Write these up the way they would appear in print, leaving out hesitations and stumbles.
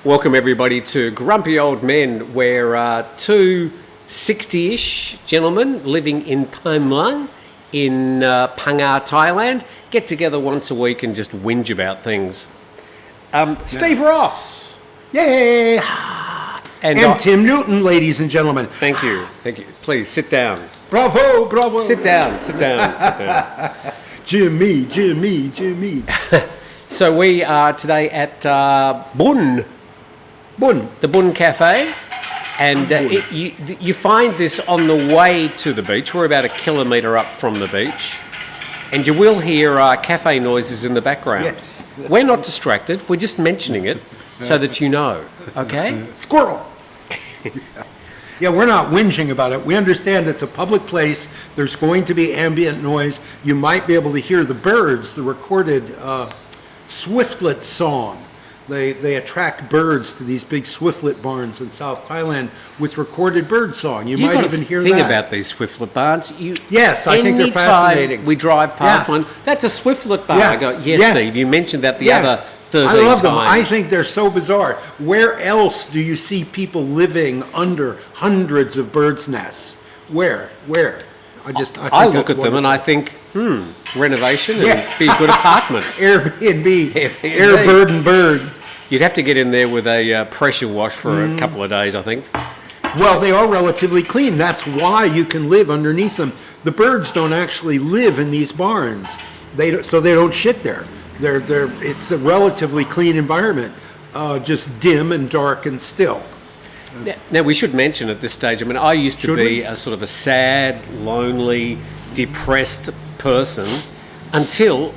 Welcome everybody to Grumpy Old Men, where two 60-ish gentlemen living in Phang in PHANG, Thailand, get together once a week and just whinge about things. Steve Rosse. Yay! And Tim Newton, ladies and gentlemen. Thank you. Please, sit down. Bravo, bravo. Sit down. Jimmy. So we are today at Bun, the Bun Cafe, and you find this on the way to the beach. We're about 1 kilometre up from the beach, and you will hear cafe noises in the background. Yes. We're not distracted. We're just mentioning it so that you know, okay? Squirrel! Yeah, we're not whinging about it. We understand it's a public place. There's going to be ambient noise. You might be able to hear the birds, the recorded swiftlet song. They attract birds to these big swiftlet barns in South Thailand with recorded bird song. You might even hear that. Think about these swiftlet barns. Yes, I think they're fascinating. We drive past one. That's a swiftlet barn. I go, yes, Steve, you mentioned that the other 13 I love them. times. I think they're so bizarre. Where else do you see people living under hundreds of birds' nests? Where? I look at them and I think, renovation and be a good apartment. Airbnb, air, bird and bird. You'd have to get in there with a pressure wash for a couple of days, I think. Well, they are relatively clean. That's why you can live underneath them. The birds don't actually live in these barns, so they don't shit there. It's a relatively clean environment, just dim and dark and still. Now, we should mention at this stage, I mean, I used to be a sort of a sad, lonely, depressed person until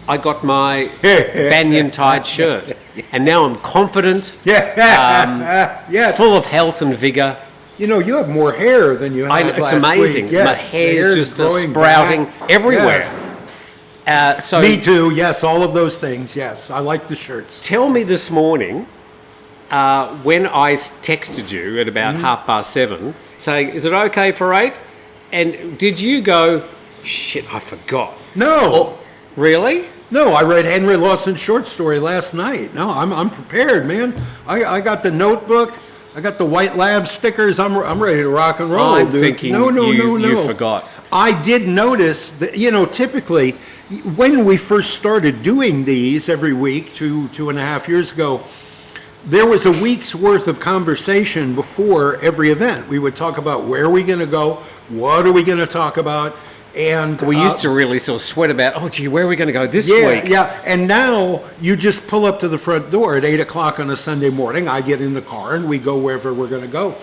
I got my banyan tied shirt. And now I'm confident, full of health and vigour. You know, you have more hair than you had It's last amazing. week. Yes, my hair's just sprouting back. everywhere. Yes. Me too, yes, all of those things, yes. I like the shirts. Tell me this morning, when I texted you at about 7:30, saying, is it okay for 8? And did you go, shit, I forgot? No. Really? No, I read Henry Lawson's short story last night. No, I'm prepared, man. I got the notebook. I got the White Lab stickers. I'm ready to rock and roll, I'm dude. thinking No. You forgot. I did notice that, typically, when we first started doing these every week, 2.5 years ago, there was a week's worth of conversation before every event. We would talk about where are we going to go, what are we going to talk about, and we used to really sort of sweat about, oh, gee, where are we going to go this week? Yeah, and now you just pull up to the front door at 8 o'clock on a Sunday morning. I get in the car and we go wherever we're going to go.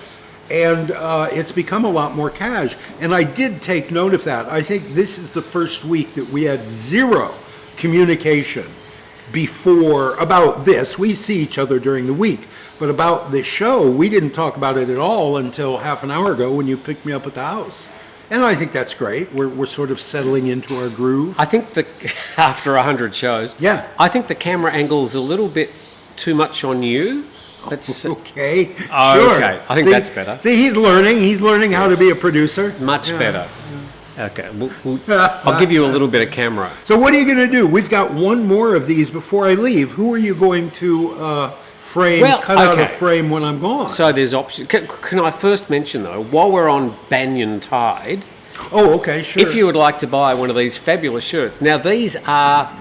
And it's become a lot more cash. And I did take note of that. I think this is the first week that we had zero communication before about this. We see each other during the week. But about this show, we didn't talk about it at all until half an hour ago when you picked me up at the house. And I think that's great. We're sort of settling into our groove. I think that after 100 shows, I think the camera angle's a little bit too much on you. That's okay. Sure. Okay. I think that's better. See, he's learning how to be a producer. Much better. Okay. I'll give you a little bit of camera. So what are you going to do? We've got one more of these before I leave. Who are you going to cut out of frame when I'm gone? So there's options. Can I first mention, though, while we're on banyan tied... Oh, okay, sure. If you would like to buy one of these fabulous shirts. Now, these are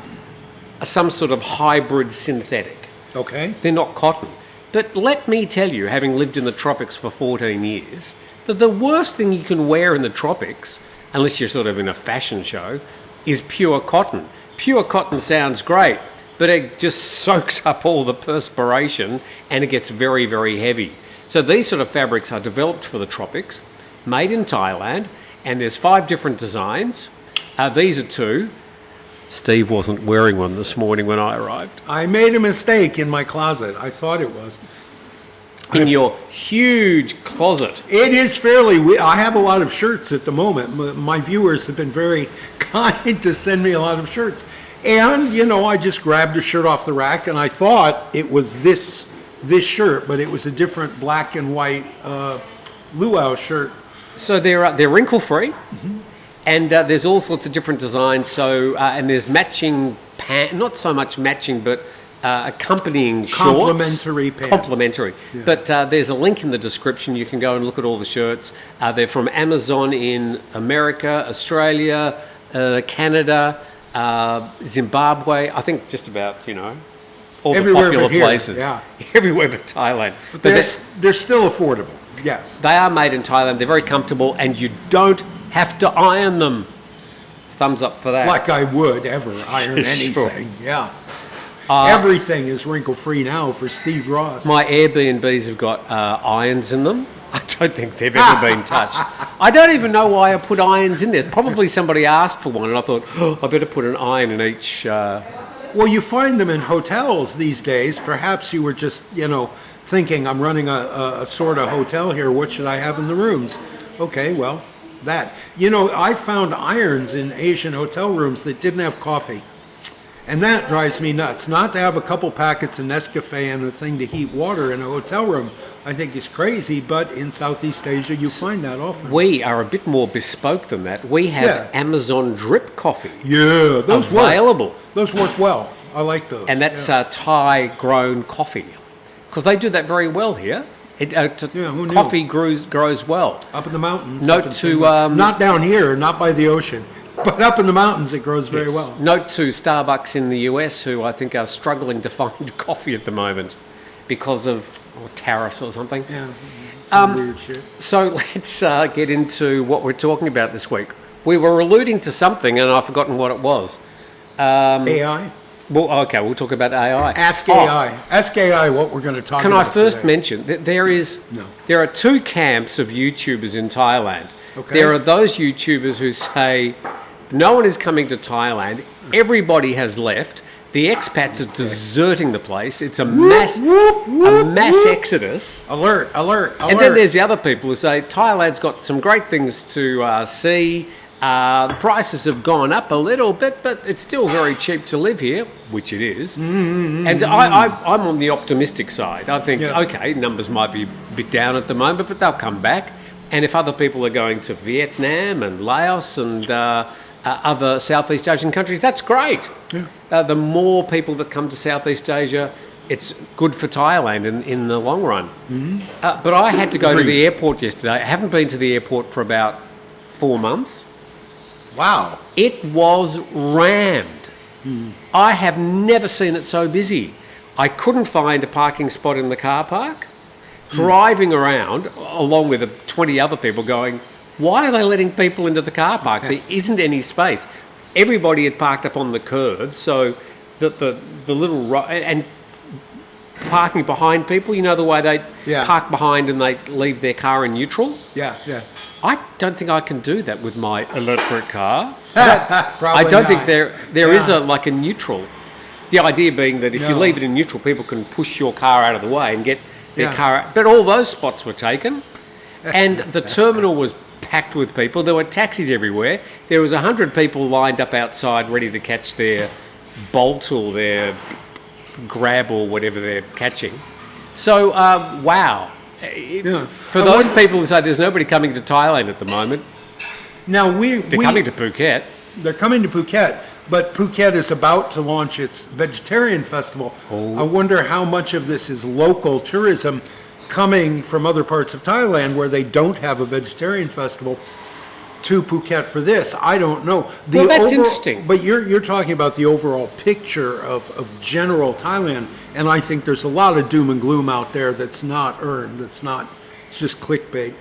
some sort of hybrid synthetic. Okay. They're not cotton. But let me tell you, having lived in the tropics for 14 years, that the worst thing you can wear in the tropics, unless you're sort of in a fashion show, is pure cotton. Pure cotton sounds great, but it just soaks up all the perspiration and it gets very, very heavy. So these sort of fabrics are developed for the tropics, made in Thailand, and there's 5 different designs. These are 2. Steve wasn't wearing one this morning when I arrived. I made a mistake in my closet. I thought it was. In your huge closet. It is fairly... I have a lot of shirts at the moment. My viewers have been very kind to send me a lot of shirts. And, I just grabbed a shirt off the rack, and I thought it was this shirt, but it was a different black and white luau shirt. So they're wrinkle-free. Mm-hmm. And there's all sorts of different designs. So and there's matching not so much matching, but accompanying shorts. Complimentary pants. Complimentary. Yeah. But there's a link in the description. You can go and look at all the shirts. They're from Amazon in America, Australia, Canada, Zimbabwe. I think just about, all Everywhere the popular but here, places. yeah. Everywhere but Thailand. But they're still affordable. Yes. They are made in Thailand. They're very comfortable, and you don't have to iron them. Thumbs up for that. Like I would ever iron anything. Sure. Yeah. Everything is wrinkle-free now for Steve Rosse. My Airbnbs have got irons in them. I don't think they've ever been touched. I don't even know why I put irons in there. Probably somebody asked for one, and I thought, I better put an iron in each. Well, you find them in hotels these days. Perhaps you were just, thinking, I'm running a sort of hotel here. What should I have in the rooms? Okay, well, that. I found irons in Asian hotel rooms that didn't have coffee. And that drives me nuts. Not to have a couple packets of Nescafe and a thing to heat water in a hotel room, I think is crazy. But in Southeast Asia, you find that often. We are a bit more bespoke than that. We have Amazon drip coffee. Yeah, those available. work. Those work well. I like those. And that's Thai-grown coffee. Because they do that very well here. Who knew? Coffee grows well. Up in the mountains. Note to... not down here, not by the ocean. But up in the mountains, it grows very well. Note to Starbucks in the US, who I think are struggling to find coffee at the moment because of tariffs or something. Yeah, some weird shit. So let's get into what we're talking about this week. We were alluding to something, and I've forgotten what it was. AI? Well, okay, we'll talk about AI. Ask AI. Ask AI what we're going to talk Can about I first today. mention that there are two camps of YouTubers in Thailand. Okay. There are those YouTubers who say, no one is coming to Thailand, everybody has left, the expats are deserting the place, it's a mass exodus. Alert. And then there's the other people who say, Thailand's got some great things to see, the prices have gone up a little bit, but it's still very cheap to live here, which it is. And I'm on the optimistic side. I think, okay, numbers might be a bit down at the moment, but they'll come back. And if other people are going to Vietnam and Laos and other Southeast Asian countries, that's great. Yeah. The more people that come to Southeast Asia, it's good for Thailand in the long run. Mm-hmm. But I had to go to the airport yesterday. I haven't been to the airport for about 4 months. Wow. It was rammed. I have never seen it so busy. I couldn't find a parking spot in the car park. Driving around, along with 20 other people, going, why are they letting people into the car park? There isn't any space. Everybody had parked up on the curb, so the little... And parking behind people, the way they park behind and they leave their car in neutral? Yeah. I don't think I can do that with my electric car. Probably I don't not. think there is a neutral. The idea being that if you leave it in neutral, people can push your car out of the way and get their car out. But all those spots were taken, and the terminal was packed with people. There were taxis everywhere. There was 100 people lined up outside ready to catch their Bolt or their Grab or whatever they're catching. So, wow. For those people who say there's nobody coming to Thailand at the moment, now they're coming to Phuket. They're coming to Phuket, but Phuket is about to launch its vegetarian festival. I wonder how much of this is local tourism coming from other parts of Thailand where they don't have a vegetarian festival to Phuket for this. I don't know. That's interesting. But you're talking about the overall picture of general Thailand, and I think there's a lot of doom and gloom out there that's not earned. It's just clickbait.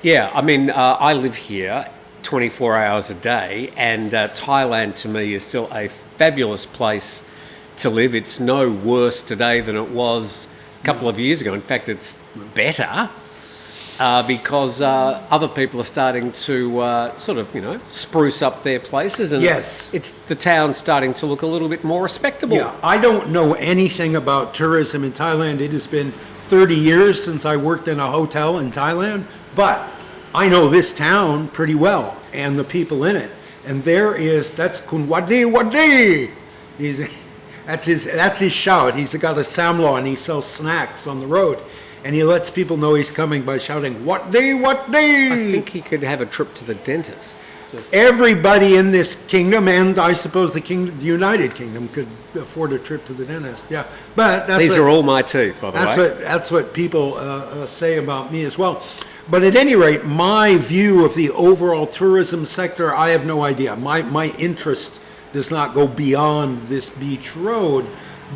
Yeah, I mean, I live here 24 hours a day, and Thailand to me is still a fabulous place to live. It's no worse today than it was a couple of years ago. In fact, it's better. Because other people are starting to spruce up their places, and it's the town starting to look a little bit more respectable. Yeah, I don't know anything about tourism in Thailand. It has been 30 years since I worked in a hotel in Thailand, but I know this town pretty well and the people in it. And that's Kun Wadi. That's his shout. He's got a samlo and he sells snacks on the road. And he lets people know he's coming by shouting, "What day, what day?" I think he could have a trip to the dentist. Just Everybody in this kingdom, and I suppose the United Kingdom, could afford a trip to the dentist. Yeah, but these are all my teeth, by the way. That's what people say about me as well. But at any rate, my view of the overall tourism sector, I have no idea. My interest does not go beyond this beach road.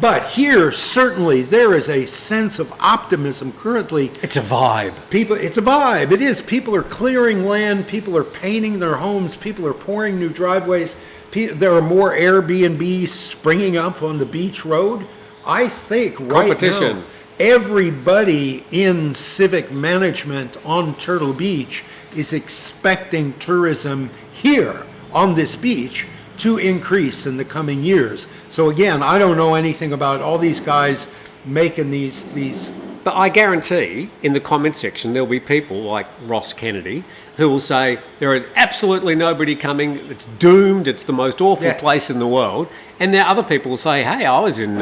But here, certainly, there is a sense of optimism currently. It's a vibe. It's a vibe. It is. People are clearing land. People are painting their homes. People are pouring new driveways. There are more Airbnbs springing up on the beach road. I think right now, everybody in civic management on Turtle Beach is expecting tourism here on this beach to increase in the coming years. So again, I don't know anything about all these guys making these. But I guarantee in the comment section there'll be people like Ross Kennedy who will say there is absolutely nobody coming, it's doomed, it's the most awful place in the world. And there are other people who say, hey, I was in,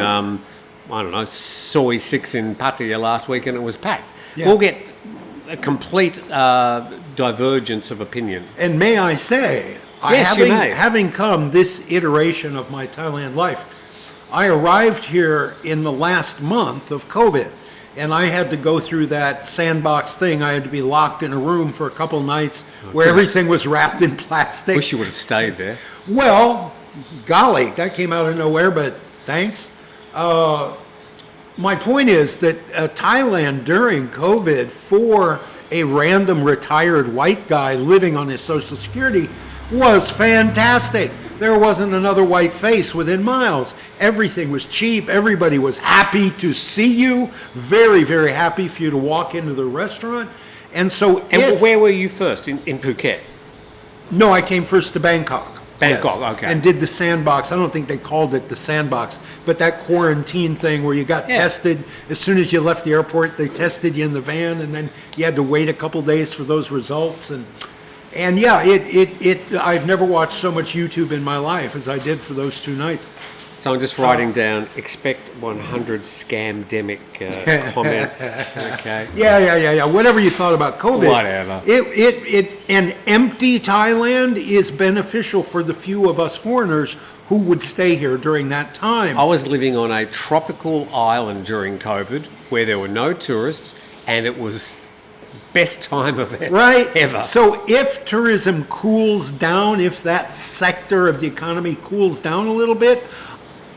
Soi 6 in Pattaya last week and it was packed. Yeah. We'll get a complete divergence of opinion. And may I say, having come this iteration of my Thailand life, I arrived here in the last month of COVID, and I had to go through that sandbox thing. I had to be locked in a room for a couple nights where everything was wrapped in plastic. Wish you would have stayed there. Well, golly, that came out of nowhere, but thanks. My point is that Thailand during COVID, for a random retired white guy living on his Social Security, was fantastic. There wasn't another white face within miles. Everything was cheap. Everybody was happy to see you. Very, very happy for you to walk into the restaurant. And so, where were you first? In Phuket? No, I came first to Bangkok. Bangkok, yes. Okay. And did the sandbox. I don't think they called it the sandbox, but that quarantine thing where you got tested as soon as you left the airport. They tested you in the van, and then you had to wait a couple days for those results. And yeah, I've never watched so much YouTube in my life as I did for those 2 nights. So I'm just writing down, expect 100 scamdemic comments. Okay. Yeah. Whatever you thought about COVID. Whatever. An empty Thailand is beneficial for the few of us foreigners who would stay here during that time. I was living on a tropical island during COVID where there were no tourists, and it was best time of it ever. So if tourism cools down, if that sector of the economy cools down a little bit,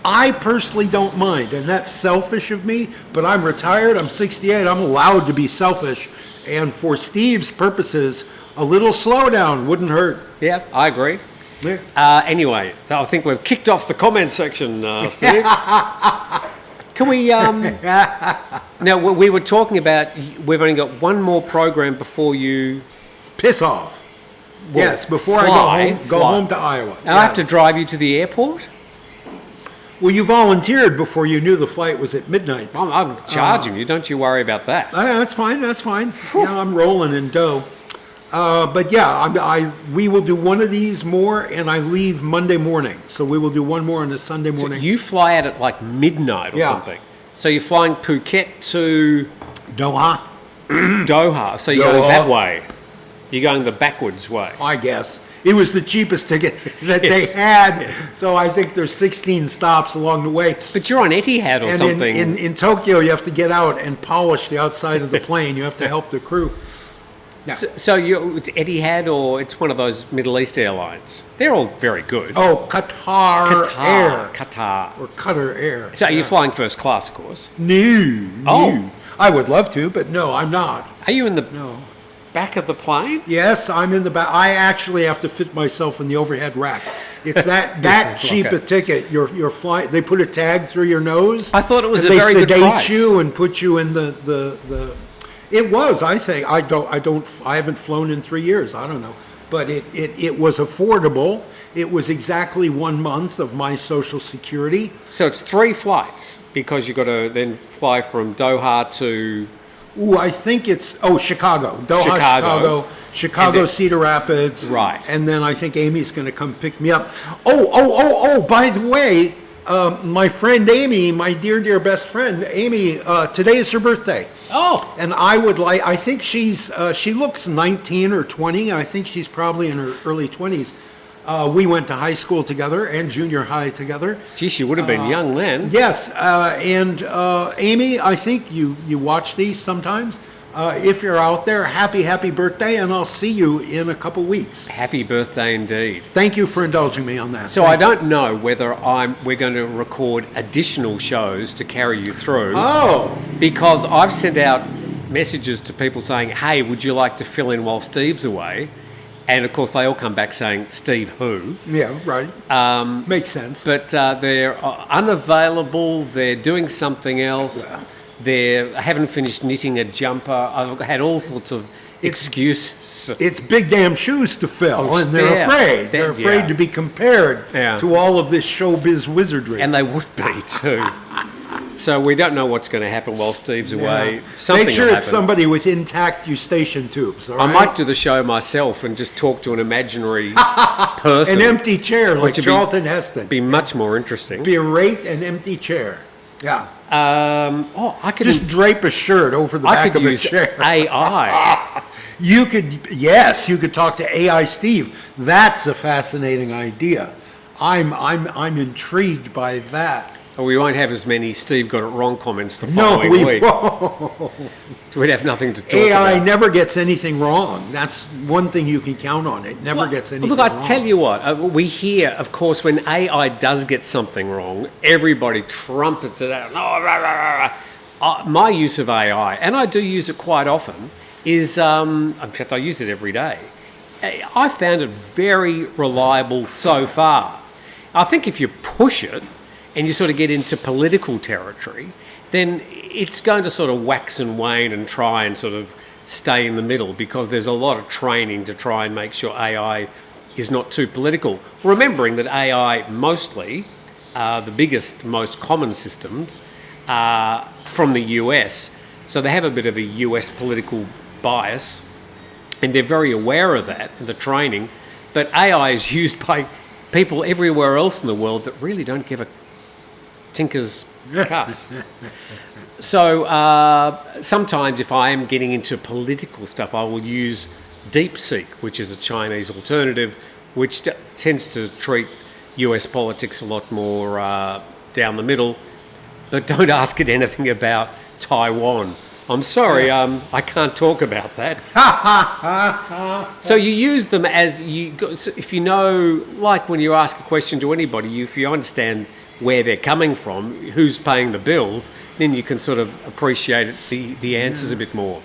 I personally don't mind, and that's selfish of me, but I'm retired, I'm 68, I'm allowed to be selfish, and for Steve's purposes, a little slowdown wouldn't hurt. Yeah, I agree. Yeah. Anyway, I think we've kicked off the comment section, Steve. Can we, now we were talking about, we've only got one more program before you... Piss off. Well, yes, before I go home to Iowa. And I have to drive you to the airport? Well, you volunteered before you knew the flight was at midnight. I'm charging you, don't you worry about that. That's fine. Yeah, I'm rolling in dough. But yeah, we will do one of these more, and I leave Monday morning. So we will do one more on a Sunday morning. So you fly out at like midnight or something. So you're flying Phuket to... Doha. Doha. So you're going that way. You're going the backwards way. I guess. It was the cheapest ticket that they had. Yes. So I think there's 16 stops along the way. But you're on Etihad or something. In Tokyo, you have to get out and polish the outside of the plane. You have to help the crew. Yeah. So it's Etihad, or it's one of those Middle East airlines? They're all very good. Oh, Qatar Air. Qatar. Or Qatar Air. So you're flying first class, of course? No. I would love to, but no, I'm not. Are you in the back of the plane? Yes, I'm in the back. I actually have to fit myself in the overhead rack. It's that cheap a ticket. You're flying. They put a tag through your nose. I thought it was a very good price. They sedate you and put you in the. It was. I think. I haven't flown in 3 years. I don't know, but it was affordable. It was exactly 1 month of my Social Security. So it's 3 flights because you've got to then fly from Doha to... I think it's... Chicago. Doha, Chicago, Cedar Rapids. Right. And then I think Amy's going to come pick me up. By the way, My friend Amy, my dear best friend Amy, today is her birthday. Oh, And I think she looks 19 or 20. I think she's probably in her early 20s. We went to high school together and junior high together. gee, she would have been young then. Yes, and Amy, I think you watch these sometimes. If you're out there, happy birthday, and I'll see you in a couple weeks. Happy birthday indeed. Thank you for indulging me on that. So I don't know whether we're going to record additional shows to carry you through. Oh, Because I've sent out messages to people saying, hey, would you like to fill in while Steve's away? And of course, they all come back saying, Steve who? yeah, right. Makes sense. But they're unavailable, they're doing something else, they haven't finished knitting a jumper. I've had all sorts of excuses. It's big damn shoes to fill, Oh, and they're yeah. afraid. They're afraid Yeah. to be compared Yeah. to all of this showbiz wizardry. And they would be too. So we don't know what's going to happen while Steve's away. Something Make sure will it's happen. somebody with intact eustachian tubes. All I right? might do the show myself and just talk to an imaginary person. An empty chair like Which would be- Charlton Heston. Be much more interesting. Berate an empty chair. Yeah. I could Just drape a shirt over the I back could of a use chair. AI. You could talk to AI Steve. That's a fascinating idea. I'm intrigued by that. We won't have as many Steve got it wrong comments the No, following we week. won't. We'd have nothing to talk AI about. never gets anything wrong. That's one thing you can count on. It never gets anything Look, wrong. I tell you what, we hear, of course, when AI does get something wrong, everybody trumpets it out. Oh, rah, rah, rah, rah. My use of AI, and I do use it quite often, is, in fact, I use it every day. I found it very reliable so far. I think if you push it and you sort of get into political territory, then it's going to sort of wax and wane and try and sort of stay in the middle, because there's a lot of training to try and make sure AI is not too political. Remembering that AI mostly, the biggest, most common systems, are from the US. So they have a bit of a US political bias, and they're very aware of that in the training. But AI is used by people everywhere else in the world that really don't give a tinker's cuss. So sometimes if I am getting into political stuff, I will use DeepSeek, which is a Chinese alternative, which tends to treat US politics a lot more down the middle. But don't ask it anything about Taiwan. I'm sorry, I can't talk about that. So you use them as if you know, like when you ask a question to anybody, if you understand where they're coming from, who's paying the bills, then you can sort of appreciate the answers a bit more.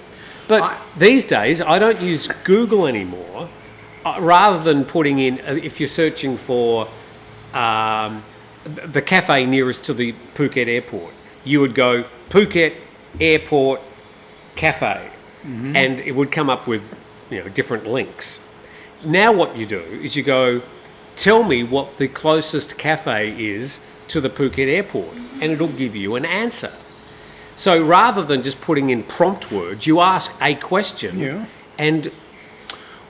But these days, I don't use Google anymore. Rather than putting in, if you're searching for the cafe nearest to the Phuket airport, you would go Phuket Airport Cafe, and it would come up with different links. Now what you do is you go, tell me what the closest cafe is to the Phuket airport, and it'll give you an answer. So rather than just putting in prompt words, you ask a question, and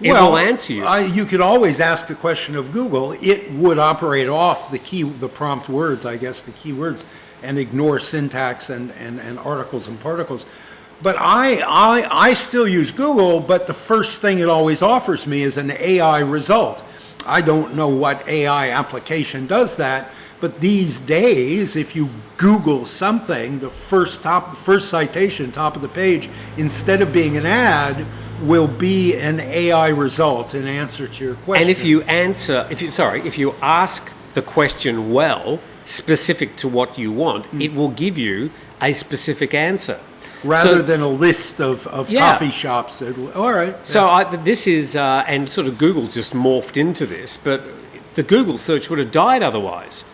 it will answer you. You could always ask a question of Google. It would operate off the prompt words, I guess, the keywords, and ignore syntax and articles and particles. But I still use Google, but the first thing it always offers me is an AI result. I don't know what AI application does that, but these days, if you Google something, the first citation, top of the page, instead of being an ad, will be an AI result, an answer to your question. And if you ask the question well, specific to what you want, it will give you a specific answer. Rather than a list of coffee shops. All right. So this is, and sort of Google just morphed into this, but the Google search would have died otherwise.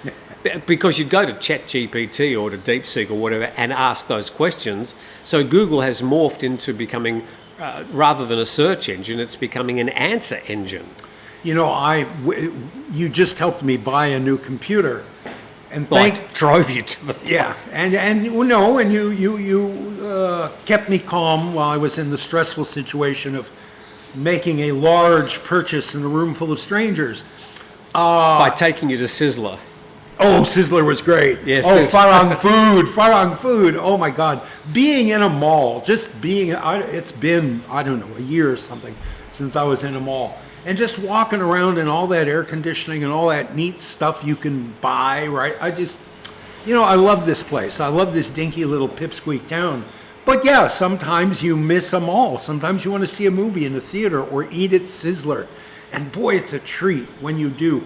Because you'd go to ChatGPT or to DeepSeek or whatever and ask those questions. So Google has morphed into becoming, rather than a search engine, it's becoming an answer engine. You just helped me buy a new computer. And I drove you to the and you kept me calm while I was in the stressful situation of making a large purchase in a room full of strangers. by taking you to Sizzler. Oh, Sizzler was great. Yes, oh, Sizzler. Farang food. Oh my God. Being in a mall, it's been, I don't know, a year or something since I was in a mall. And just walking around in all that air conditioning and all that neat stuff you can buy, right? I love this place. I love this dinky little pipsqueak town. But yeah, sometimes you miss a mall. Sometimes you want to see a movie in the theater or eat at Sizzler. And boy, it's a treat when you do.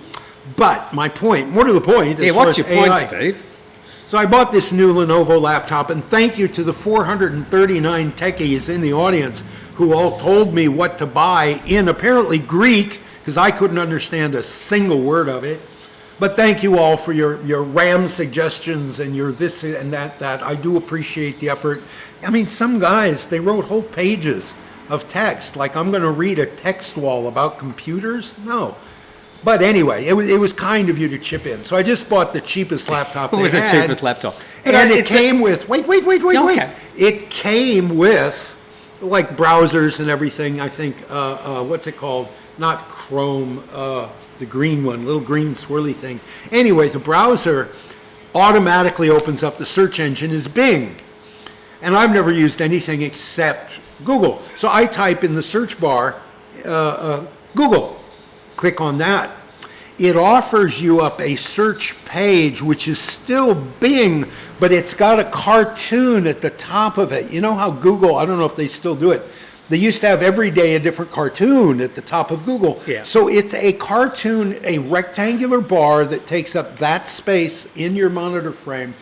But my point, more to the point. Yeah, what's your point, Steve? So I bought this new Lenovo laptop, and thank you to the 439 techies in the audience who all told me what to buy in apparently Greek, because I couldn't understand a single word of it. But thank you all for your RAM suggestions and your this and that. I do appreciate the effort. I mean, some guys, they wrote whole pages of text, like I'm going to read a text wall about computers. No. But anyway, it was kind of you to chip in. So I just bought the cheapest laptop they had. It was the cheapest laptop. And it came with, wait. Okay. It came with, like, browsers and everything, I think, what's it called? Not Chrome, the green one, little green swirly thing. Anyway, the browser automatically opens up the search engine is Bing. And I've never used anything except Google. So I type in the search bar, Google. Click on that. It offers you up a search page, which is still Bing, but it's got a cartoon at the top of it. You know how Google, I don't know if they still do it, they used to have every day a different cartoon at the top of Google. Yeah. So it's a cartoon, a rectangular bar that takes up that space in your monitor frame,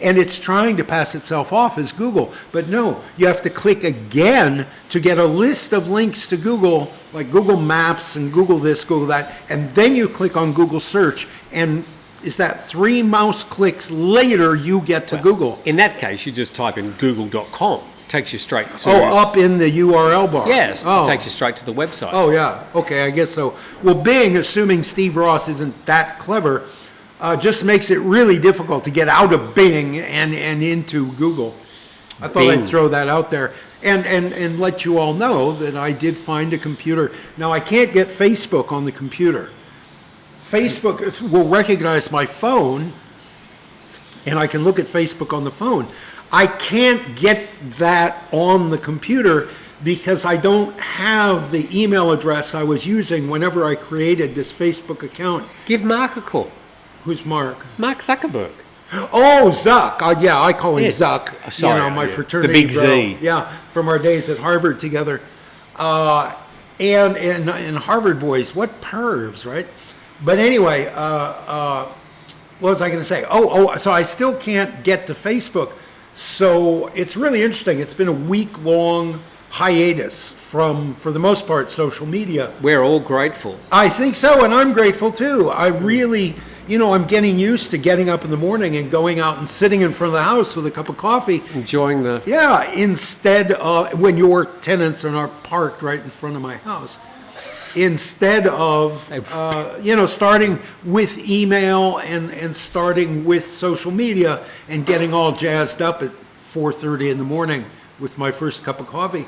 and it's trying to pass itself off as Google. But no, you have to click again to get a list of links to Google, like Google Maps and Google this, Google that, and then you click on Google Search, and is that 3 mouse clicks later you get to Google. In that case, you just type in google.com. Takes you straight to... Oh, up in the URL bar. Yes, it takes you straight to the website. Oh, yeah. Okay, I guess so. Well, Bing, assuming Steve Rosse isn't that clever, just makes it really difficult to get out of Bing and into Google. I thought I'd throw that out there and let you all know that I did find a computer. Now, I can't get Facebook on the computer. Facebook will recognize my phone, and I can look at Facebook on the phone. I can't get that on the computer because I don't have the email address I was using whenever I created this Facebook account. Give Mark a call. Who's Mark? Mark Zuckerberg. Oh, Zuck. Yeah, I call him Zuck. Sorry, my fraternity the big bro. Z. Yeah, from our days at Harvard together. And Harvard boys, what pervs, right? But anyway, what was I going to say? So I still can't get to Facebook. So it's really interesting. It's been a week-long hiatus from, for the most part, social media. We're all grateful. I think so, and I'm grateful too. I really, I'm getting used to getting up in the morning and going out and sitting in front of the house with a cup of coffee. Enjoying the... Yeah, instead of, when your tenants are not parked right in front of my house. Instead of, starting with email and starting with social media and getting all jazzed up at 4:30 in the morning with my first cup of coffee.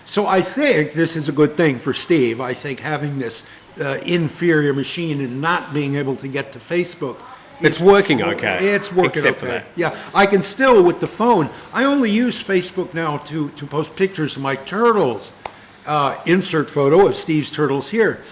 So I think this is a good thing for Steve. I think having this inferior machine and not being able to get to Facebook. It's working okay. It's working except okay. for that. Yeah, I can still, with the phone, I only use Facebook now to post pictures of my turtles. Insert photo of Steve's turtles here.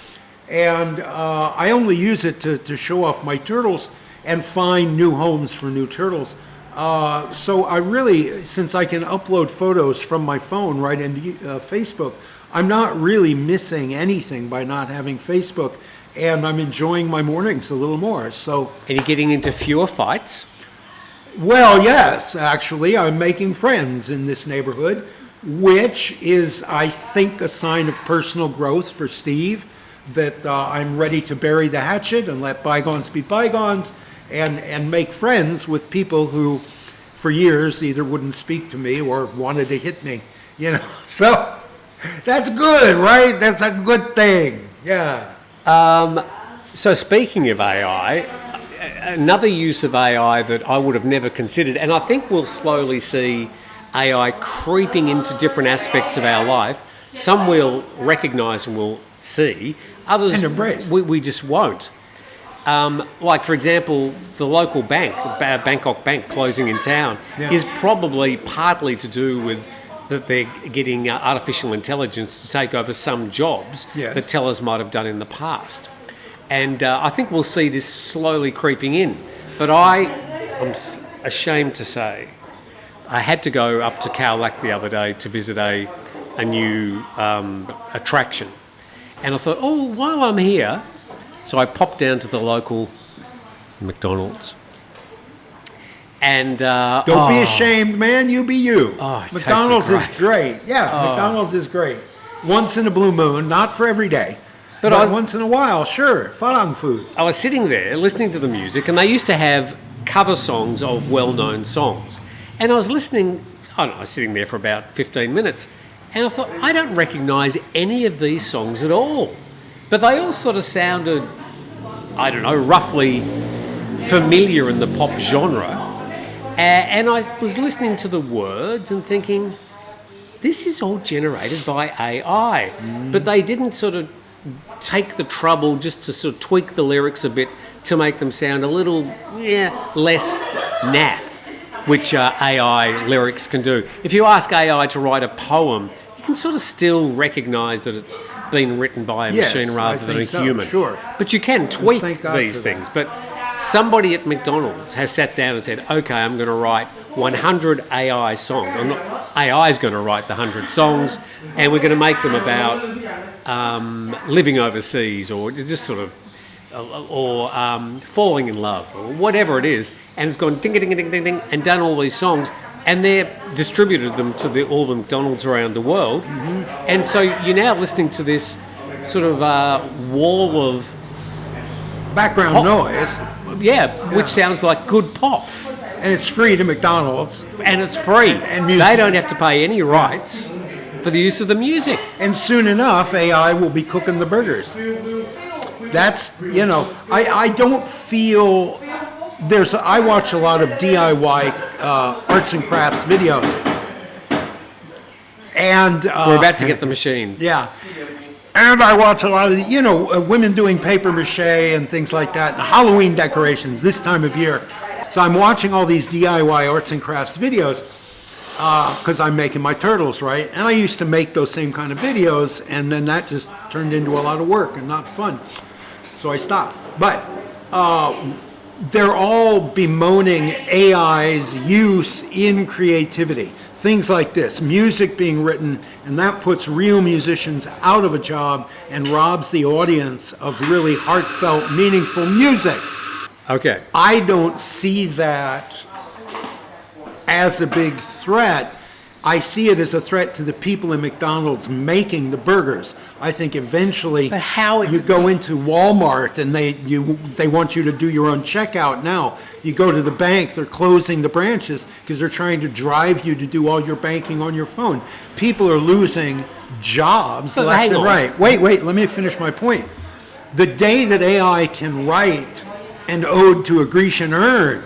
And I only use it to show off my turtles and find new homes for new turtles. So I really, since I can upload photos from my phone right into Facebook, I'm not really missing anything by not having Facebook, and I'm enjoying my mornings a little more. So, and you're getting into fewer fights? Well, yes, actually, I'm making friends in this neighborhood, which is, I think, a sign of personal growth for Steve, that I'm ready to bury the hatchet and let bygones be bygones, and make friends with people who, for years, either wouldn't speak to me or wanted to hit me, So, that's good, right? That's a good thing, yeah. So speaking of AI, another use of AI that I would have never considered, and I think we'll slowly see AI creeping into different aspects of our life. Some we'll recognise and we'll see, others and embrace. We just won't. Like, for example, the local bank, Bangkok Bank, closing in town is probably partly to do with that they're getting artificial intelligence to take over some jobs that tellers might have done in the past. And I think we'll see this slowly creeping in. But I'm ashamed to say, I had to go up to Khao Lak the other day to visit a new attraction. And I thought, while I'm here, so I popped down to the local McDonald's. And don't be ashamed, man. You be you. McDonald's is great. Yeah, McDonald's is great. Once in a blue moon, not for every day, but once in a while, sure. PHANG food. I was sitting there listening to the music, and they used to have cover songs of well-known songs. And I was listening. I was sitting there for about 15 minutes, and I thought, I don't recognise any of these songs at all. But they all sort of sounded, I don't know, roughly familiar in the pop genre. And I was listening to the words and thinking, this is all generated by AI. But they didn't sort of take the trouble just to sort of tweak the lyrics a bit to make them sound a little less naff, which AI lyrics can do. If you ask AI to write a poem, you can sort of still recognise that it's been written by a machine rather than a human. Sure. But you can tweak these things. But somebody at McDonald's has sat down and said, okay, I'm going to write 100 AI songs. AI is going to write the 100 songs, and we're going to make them about living overseas or just sort of, or falling in love or whatever it is. And it's gone ding, ding, ding, ding, ding, and done all these songs. And they've distributed them to all the McDonald's around the world. And so you're now listening to this sort of wall of background pop noise. Which sounds like good pop. And it's free to McDonald's. And it's free. And they don't have to pay any rights for the use of the music. And soon enough, AI will be cooking the burgers. That's, I don't feel... I watch a lot of DIY arts and crafts videos. And... we're about to get the machine. Yeah. And I watch a lot of, women doing paper mache and things like that, and Halloween decorations this time of year. So I'm watching all these DIY arts and crafts videos because I'm making my turtles, right? And I used to make those same kind of videos, and then that just turned into a lot of work and not fun. So I stopped. But they're all bemoaning AI's use in creativity. Things like this, music being written, and that puts real musicians out of a job and robs the audience of really heartfelt, meaningful music. Okay. I don't see that as a big threat. I see it as a threat to the people in McDonald's making the burgers. I think eventually you go into Walmart and they want you to do your own checkout now. You go to the bank, they're closing the branches because they're trying to drive you to do all your banking on your phone. People are losing jobs left and right. Wait, let me finish my point. The day that AI can write an ode to a Grecian urn,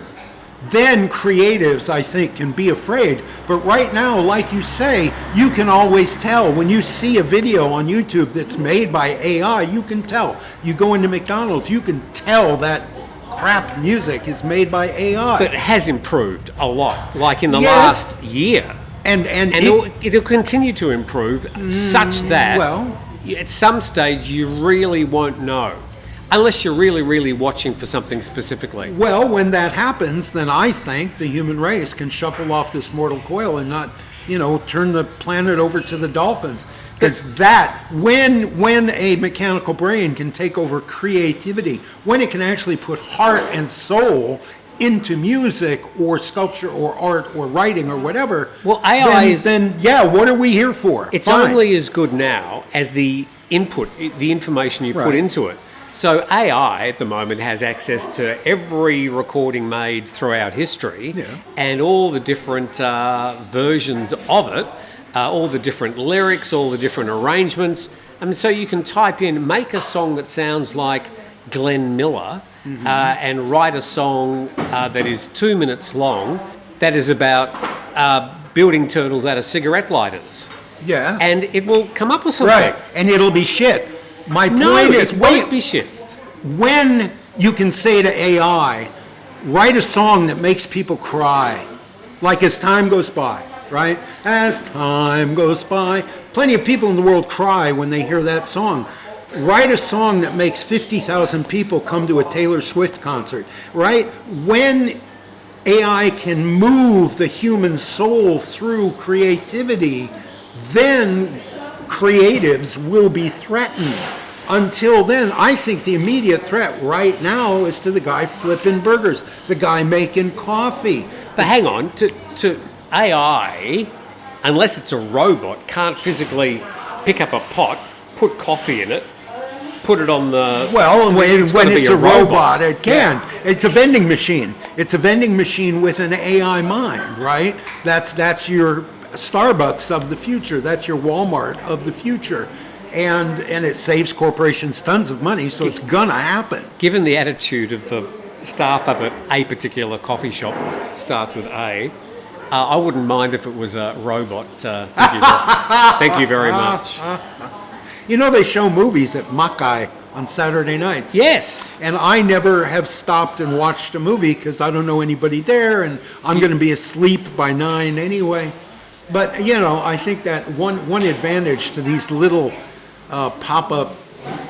then creatives, I think, can be afraid. But right now, like you say, you can always tell. When you see a video on YouTube that's made by AI, you can tell. You go into McDonald's, you can tell that crap music is made by AI. But it has improved a lot, like in the last year. And it'll continue to improve such that at some stage you really won't know. Unless you're really, really watching for something specifically. Well, when that happens, then I think the human race can shuffle off this mortal coil and not, turn the planet over to the dolphins. Because when a mechanical brain can take over creativity, when it can actually put heart and soul into music or sculpture or art or writing or whatever, AI then what are we here for? It's only as good now as the input, the information you put into it. So AI at the moment has access to every recording made throughout history and all the different versions of it, all the different lyrics, all the different arrangements. So you can type in, make a song that sounds like Glenn Miller and write a song that is 2 minutes long that is about building turtles out of cigarette lighters. Yeah. And it will come up with something. Right, and it'll be shit. My point is, won't be shit. When you can say to AI, write a song that makes people cry, like As Time Goes By, right? As time goes by. Plenty of people in the world cry when they hear that song. Write a song that makes 50,000 people come to a Taylor Swift concert, right? When AI can move the human soul through creativity, then creatives will be threatened. Until then, I think the immediate threat right now is to the guy flipping burgers, the guy making coffee. But hang on, to AI, unless it's a robot, can't physically pick up a pot, put coffee in it, put it on the... Well, when it's a robot, it can. Yeah. It's a vending machine. It's a vending machine with an AI mind, right? That's your Starbucks of the future. That's your Walmart of the future. And it saves corporations tons of money, so it's gonna happen. Given the attitude of the staff up at a particular coffee shop, starts with A, I wouldn't mind if it was a robot. Thank you very much. You know, they show movies at Mackay on Saturday nights. Yes. And I never have stopped and watched a movie because I don't know anybody there, and I'm going to be asleep by 9 anyway. But, you know, I think that one advantage to these little pop-up,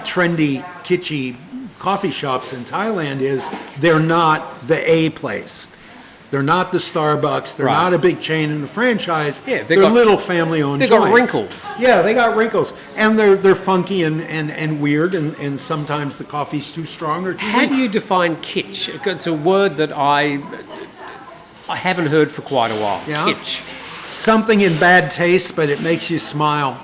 trendy, kitschy coffee shops in Thailand is they're not the A place. They're not the Starbucks. They're not a big chain and a franchise. Yeah, they're little family-owned They've joints. got wrinkles. Yeah, they got wrinkles. And they're funky and weird, and sometimes the coffee's too strong or too How weak. do you define kitsch? It's a word that I haven't heard for quite a while. Yeah? Kitsch. Something in bad taste, but it makes you smile.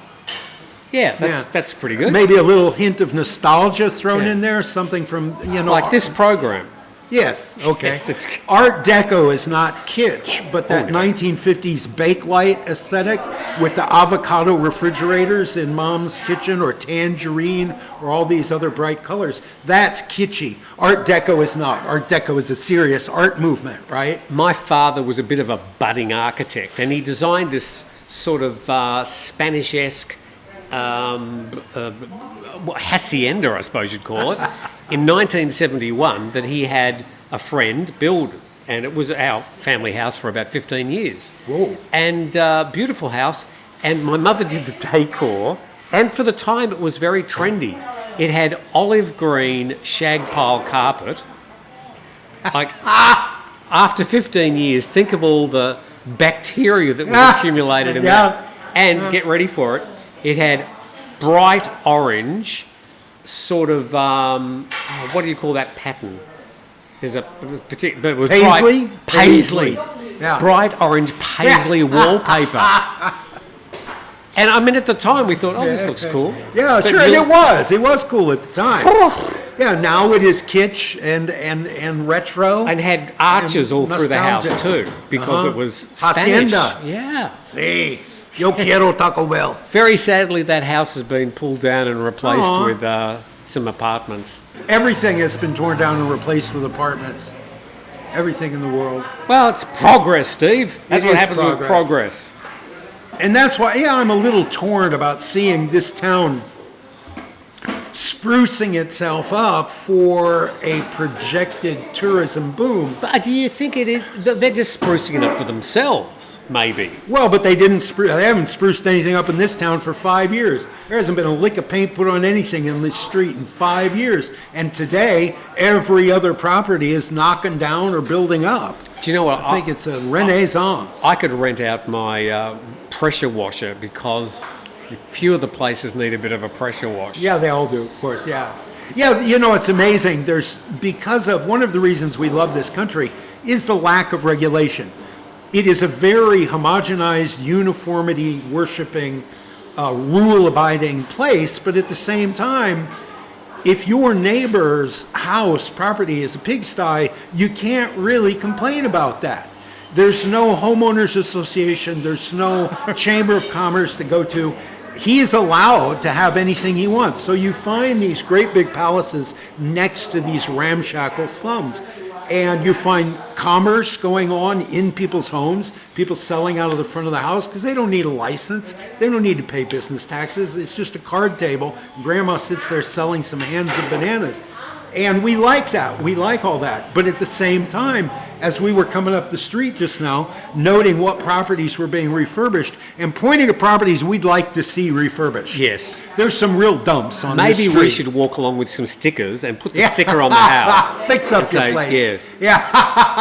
Yeah, Yeah. that's pretty good. Maybe a little hint of nostalgia thrown Yeah. in there, something from, you know... Like this program. Yes, okay. Yes, it's- Art Deco is not kitsch, but that yeah. 1950s Bakelite aesthetic with the avocado refrigerators in Mom's kitchen, or tangerine, or all these other bright colors, that's kitschy. Art Deco is not. Art Deco is a serious art movement, right? My father was a bit of a budding architect, and he designed this sort of Spanish-esque hacienda, I suppose you'd call it, in 1971, that he had a friend build, and it was our family house for about 15 years. Whoa. And beautiful house, and my mother did the decor, and for the time it was very trendy. It had olive green shag pile carpet. Like, after 15 years, think of all the bacteria that was accumulated in that. And get ready for it, it had bright orange, sort of, what do you call that pattern? There's a particular, but it was Paisley? bright, paisley. Yeah. Bright orange paisley wallpaper. And I mean, at the time we thought, oh, this looks cool. Yeah, But sure, and you'll- it was cool at the time. Yeah, now it is kitsch and retro. And had arches and all through the house nostalgia. too, because it was Spanish. Hacienda. Yeah. Sí, yo quiero Taco Bell. Very sadly, that house has been pulled down and replaced Aw. with some apartments. Everything has been torn down and replaced with apartments. Everything in the world. Well, it's progress, Steve. That's It what is happens with progress. And that's why, yeah, I'm a little torn about seeing this town sprucing itself up for a projected tourism boom. But do you think it is? They're just sprucing it up for themselves, maybe. Well, but they haven't spruced anything up in this town for 5 years. There hasn't been a lick of paint put on anything in this street in 5 years. And today, every other property is knocking down or building up. Do you know what? I think it's a renaissance. I could rent out my pressure washer because a few of the places need a bit of a pressure wash. Yeah, they all do, of course, yeah. Yeah, you know, it's amazing. Because of one of the reasons we love this country is the lack of regulation. It is a very homogenized, uniformity-worshiping, rule-abiding place, but at the same time, if your neighbor's house, property is a pigsty, you can't really complain about that. There's no homeowners association, there's no chamber of commerce to go to. He's allowed to have anything he wants. So you find these great big palaces next to these ramshackle slums. And you find commerce going on in people's homes, people selling out of the front of the house because they don't need a license. They don't need to pay business taxes. It's just a card table. Grandma sits there selling some hands of bananas. And we like that. We like all that. But at the same time, as we were coming up the street just now, noting what properties were being refurbished and pointing at properties we'd like to see refurbished. Yes. There's some real dumps on this Maybe street. we should walk along with some stickers and put the sticker on the house. Fix up and your say, place. Yeah.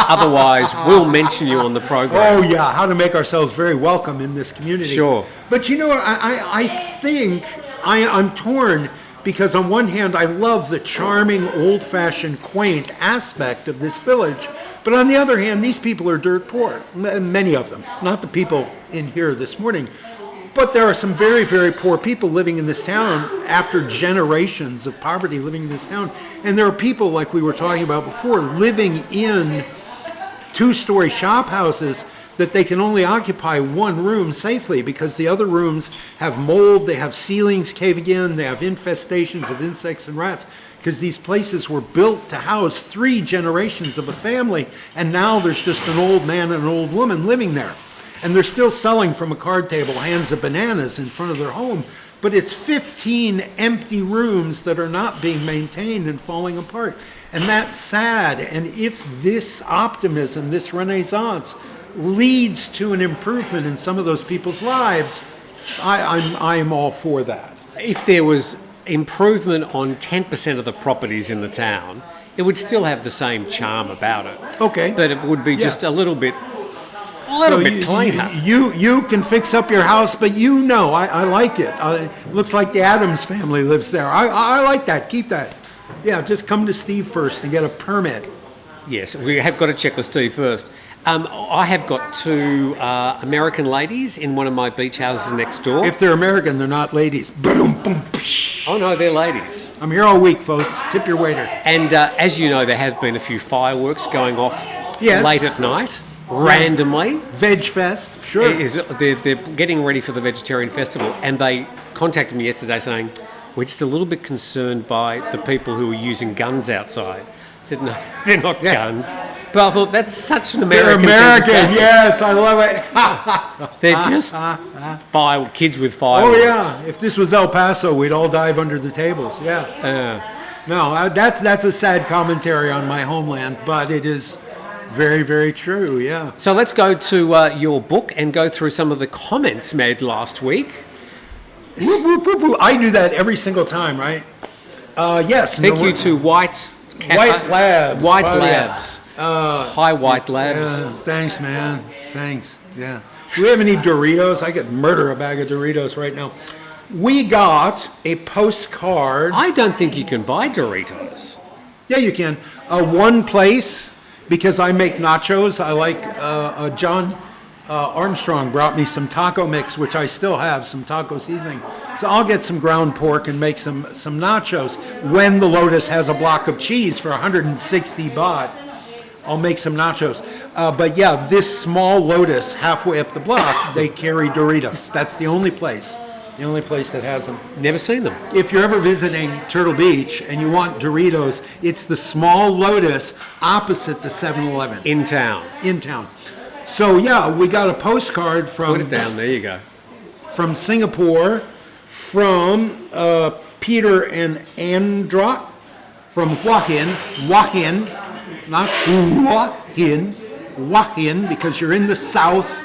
Otherwise, we'll mention you on the program. Oh, yeah. How to make ourselves very welcome in this community. Sure. But you know what? I think I'm torn. Because on one hand, I love the charming, old-fashioned, quaint aspect of this village. But on the other hand, these people are dirt poor, many of them. Not the people in here this morning. But there are some very, very poor people living in this town after generations of poverty living in this town. And there are people, like we were talking about before, living in two-story shop houses that they can only occupy one room safely because the other rooms have mold, they have ceilings caving in, they have infestations of insects and rats because these places were built to house 3 generations of a family, and now there's just an old man and an old woman living there. And they're still selling from a card table hands of bananas in front of their home, but it's 15 empty rooms that are not being maintained and falling apart. And that's sad. And if this optimism, this renaissance, leads to an improvement in some of those people's lives, I'm all for that. If there was improvement on 10% of the properties in the town, it would still have the same charm about it. Okay. But it would be just a little bit cleaner. You can fix up your house, but I like it. Looks like the Addams family lives there. I like that. Keep that. Yeah, just come to Steve first and get a permit. Yes, we have got to check with Steve first. I have got 2 American ladies in one of my beach houses next door. If they're American, they're not ladies. Oh no, they're ladies. I'm here all week, folks. Tip your waiter. And as you know, there have been a few fireworks going off late at night, randomly. Veg Fest, sure. They're getting ready for the vegetarian festival, and they contacted me yesterday saying, we're just a little bit concerned by the people who are using guns outside. I said, no, they're not guns. But I thought, that's such an American They're thing to American, say. yes, I love it. They're just kids with Oh, fireworks. yeah. If this was El Paso, we'd all dive under the tables, yeah. No, that's a sad commentary on my homeland, but it is very, very true, yeah. So let's go to your book and go through some of the comments made last week. Whoop, whoop, whoop, whoop. I do that every single time, right? Yes. Thank you to White Labs. White Oh, yeah. Labs. Hi, White Labs. Yeah, thanks, man. Thanks. Yeah. Do we have any Doritos? I could murder a bag of Doritos right now. We got a postcard. I don't think you can buy Doritos. Yeah, you can. One place, because I make nachos. I like John Armstrong brought me some taco mix, which I still have, some taco seasoning. So I'll get some ground pork and make some nachos. When the Lotus has a block of cheese for 160 baht, I'll make some nachos. But yeah, this small Lotus halfway up the block, they carry Doritos. That's the only place that has them. Never seen them. If you're ever visiting Turtle Beach and you want Doritos, it's the small Lotus opposite the 7-Eleven. In town. In town. So yeah, we got a postcard from... Put it down, there you go. From Singapore, from Peter and Andra, from Hua Hin, not Hua Hin, because you're in the south,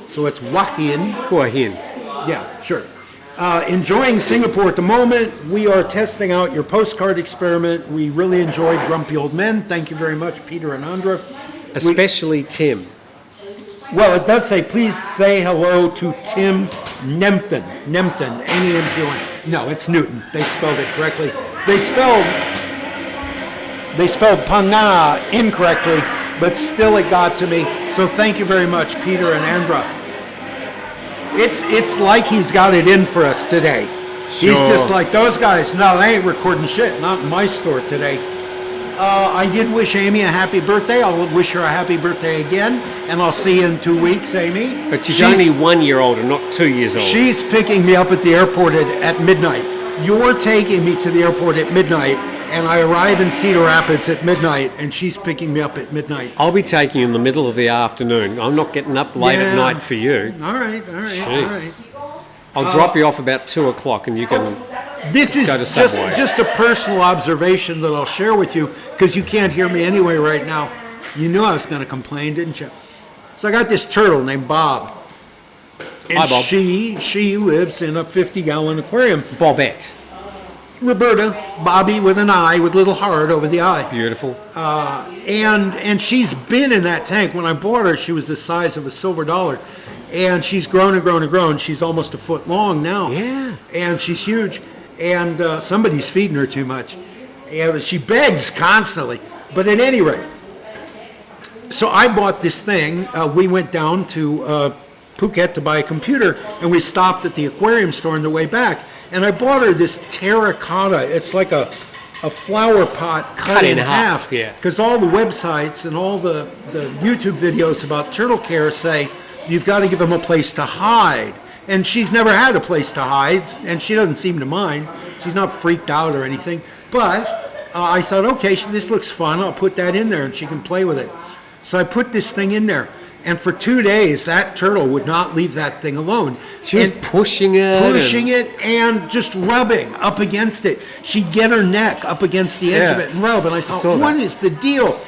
so it's Hua Hin. Hua Hin. Yeah, sure. Enjoying Singapore at the moment. We are testing out your postcard experiment. We really enjoyed Grumpy Old Men. Thank you very much, Peter and Andra. Especially Tim. Well, it does say, please say hello to Tim Nempton. Nempton, N-E-M-T-O-N. No, it's Newton. They spelled it correctly. They spelled Pangana incorrectly, but still it got to me. So thank you very much, Peter and Andra. It's like he's got it in for us today. Sure. He's just like, those guys, no, they ain't recording shit, not in my store today. I did wish Amy a happy birthday. I'll wish her a happy birthday again, and I'll see you in 2 weeks, Amy. But she's only 1 year old and not 2 years old. She's picking me up at the airport at midnight. You're taking me to the airport at midnight, and I arrive in Cedar Rapids at midnight, and she's picking me up at midnight. I'll be taking you in the middle of the afternoon. I'm not getting up late at night for you. All right. I'll drop you off about 2 o'clock, and you can This is Go to Subway. just a personal observation that I'll share with you because you can't hear me anyway right now. You knew I was going to complain, didn't you? So I got this turtle named Bob. And Hi, Bob. she lives in a 50-gallon aquarium. Bobette. Roberta, Bobby with an I, with a little heart over the eye. Beautiful. And she's been in that tank. When I bought her, she was the size of a silver dollar. And she's grown and grown and grown. She's almost a foot long now. Yeah. And she's huge. And somebody's feeding her too much. And she begs constantly. But at any rate, so I bought this thing. We went down to Phuket to buy a computer, and we stopped at the aquarium store on the way back. And I bought her this terracotta. It's like a flower pot cut in half. Yeah. Because all the websites and all the YouTube videos about turtle care say you've got to give them a place to hide. And she's never had a place to hide, and she doesn't seem to mind. She's not freaked out or anything. But I thought, okay, this looks fun. I'll put that in there, and she can play with it. So I put this thing in there. And for 2 days, that turtle would not leave that thing alone. She was pushing it. And just rubbing up against it. She'd get her neck up against the edge of it and rub. And I thought, what is the deal?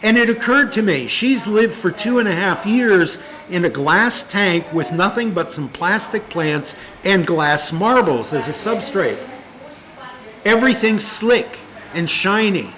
And it occurred to me, she's lived for 2.5 years in a glass tank with nothing but some plastic plants and glass marbles as a substrate. Everything's slick and shiny.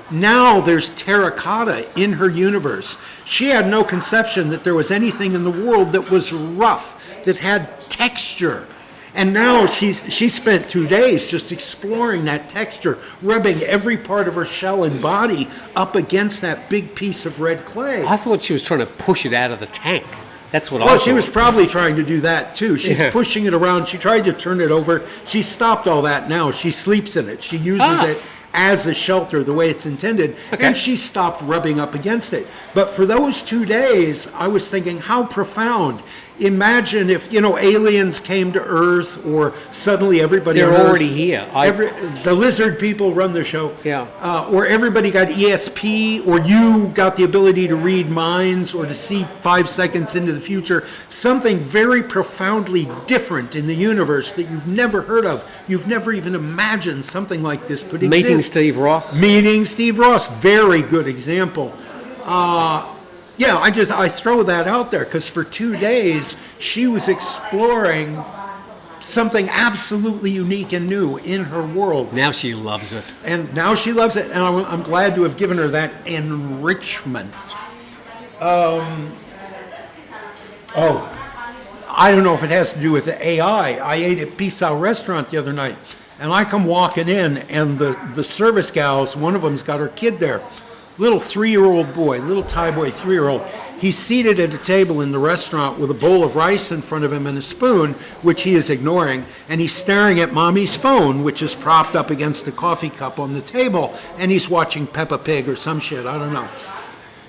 Now there's terracotta in her universe. She had no conception that there was anything in the world that was rough, that had texture. And now she spent 2 days just exploring that texture, rubbing every part of her shell and body up against that big piece of red clay. I thought she was trying to push it out of the tank. That's what I thought. Well, she was probably trying to do that too. She's pushing it around. She tried to turn it over. She stopped all that now. She sleeps in it. She uses it as a shelter the way it's intended, and she stopped rubbing up against it. But for those 2 days, I was thinking, how profound. Imagine if, aliens came to Earth, or suddenly everybody on Earth... They're already here. The lizard people run the show. Yeah. Or everybody got ESP, or you got the ability to read minds, or to see 5 seconds into the future. Something very profoundly different in the universe that you've never heard of. You've never even imagined something like this could exist. Meeting Steve Rosse. Meeting Steve Rosse. Very good example. I throw that out there because for 2 days she was exploring something absolutely unique and new in her world. Now she loves it. And now she loves it, and I'm glad to have given her that enrichment. I don't know if it has to do with the AI. I ate at Pisau restaurant the other night, and I come walking in, and the service gals, one of them's got her kid there. Little 3-year-old boy, little Thai boy, 3-year-old. He's seated at a table in the restaurant with a bowl of rice in front of him and a spoon, which he is ignoring, and he's staring at mommy's phone, which is propped up against a coffee cup on the table, and he's watching Peppa Pig or some shit, I don't know.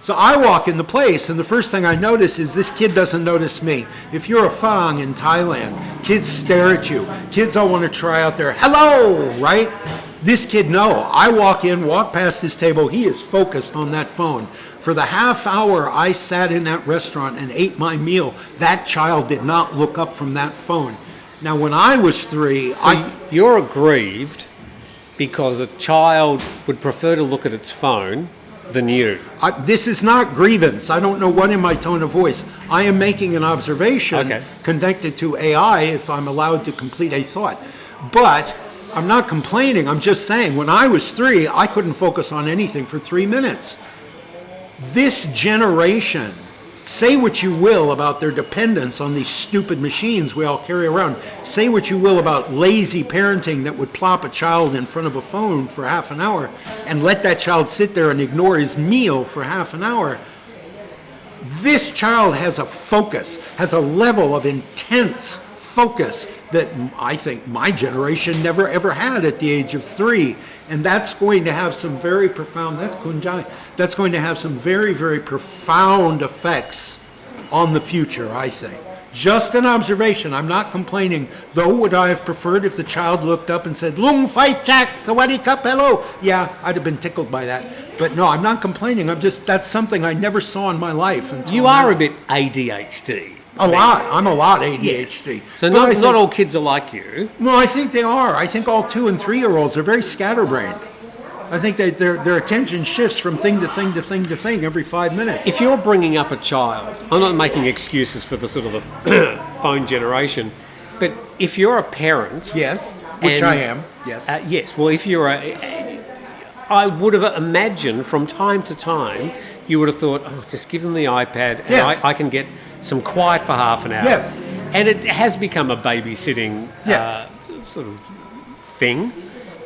So I walk in the place, and the first thing I notice is this kid doesn't notice me. If you're a PHANG in Thailand, kids stare at you. Kids all want to try out their hello, right? This kid, no. I walk past his table. He is focused on that phone. For the half hour I sat in that restaurant and ate my meal, that child did not look up from that phone. Now, when I was 3, You're aggrieved because a child would prefer to look at its phone than you. This is not grievance. I don't know what in my tone of voice. I am making an observation connected to AI if I'm allowed to complete a thought. But I'm not complaining. I'm just saying, when I was 3, I couldn't focus on anything for 3 minutes. This generation, say what you will about their dependence on these stupid machines we all carry around. Say what you will about lazy parenting that would plop a child in front of a phone for half an hour and let that child sit there and ignore his meal for half an hour. This child has a focus, has a level of intense focus that I think my generation never ever had at the age of 3. And that's going to have some very profound, that's going to have some very, very profound effects on the future, I think. Just an observation. I'm not complaining. Though, would I have preferred if the child looked up and said, Lung Fai Chak, Sawadee Cup, hello? Yeah, I'd have been tickled by that. But no, I'm not complaining. That's something I never saw in my life. You are a bit ADHD. A lot. I'm a lot ADHD. So But I not all kids are like you. Well, I think they are. I think all 2 and 3-year-olds are very scatterbrained. I think that their attention shifts from thing to thing to thing to thing every 5 minutes. If you're bringing up a child, I'm not making excuses for the sort of the phone generation, but if you're a parent... Yes, which I am, yes. Yes, well, if you're I would have imagined from time to time, you would have thought, oh, just give them the iPad and Yes. I can get some quiet for half an hour. Yes. And it has become a babysitting Yes. sort of thing.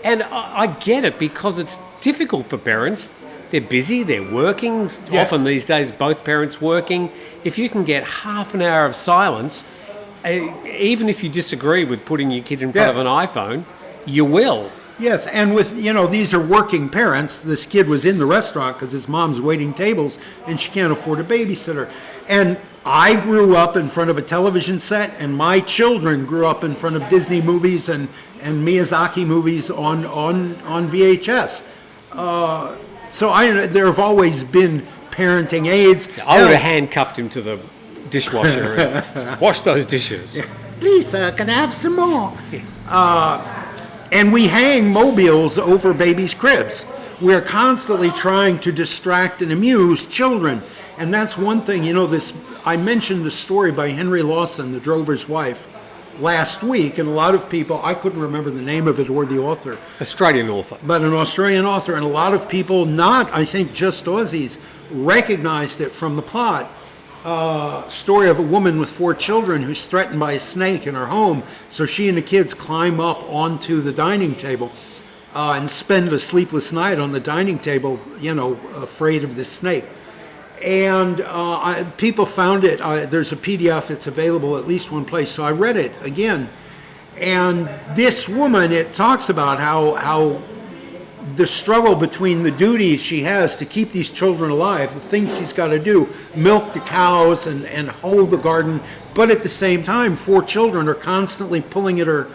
And I get it because it's difficult for parents. They're busy, they're working. Yes. Often these days, both parents working. If you can get half an hour of silence, even if you disagree with putting your kid in front of an iPhone, you will. Yes, and with, these are working parents. This kid was in the restaurant because his mom's waiting tables and she can't afford a babysitter. And I grew up in front of a television set, and my children grew up in front of Disney movies and Miyazaki movies on VHS. So there have always been parenting aids. I would have handcuffed him to the dishwasher and wash those dishes. Please, sir, can I have some more? And we hang mobiles over babies' cribs. We're constantly trying to distract and amuse children. And that's one thing, I mentioned the story by Henry Lawson, the drover's wife, last week, and a lot of people, I couldn't remember the name of it or the author. Australian author. But an Australian author, and a lot of people, not, I think, just Aussies, recognized it from the plot. Story of a woman with 4 children who's threatened by a snake in her home, so she and the kids climb up onto the dining table and spend a sleepless night on the dining table, afraid of the snake. And people found it. There's a PDF. It's available at least one place. So I read it again. And this woman, it talks about how the struggle between the duties she has to keep these children alive, the things she's got to do, milk the cows and hoe the garden, but at the same time, 4 children are constantly pulling at her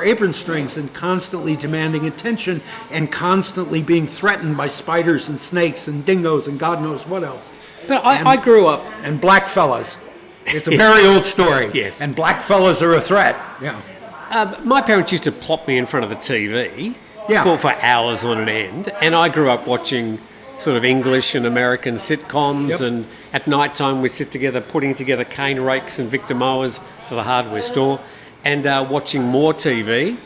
apron strings and constantly demanding attention and constantly being threatened by spiders and snakes and dingoes and God knows what else. But I grew up... And black fellas. It's a very old story. Yes. And black fellas are a threat. Yeah. My parents used to plop me in front of the TV for hours on an end, and I grew up watching sort of English and American sitcoms, and at night time we sit together putting together cane rakes and Victor mowers for the hardware store, and watching more TV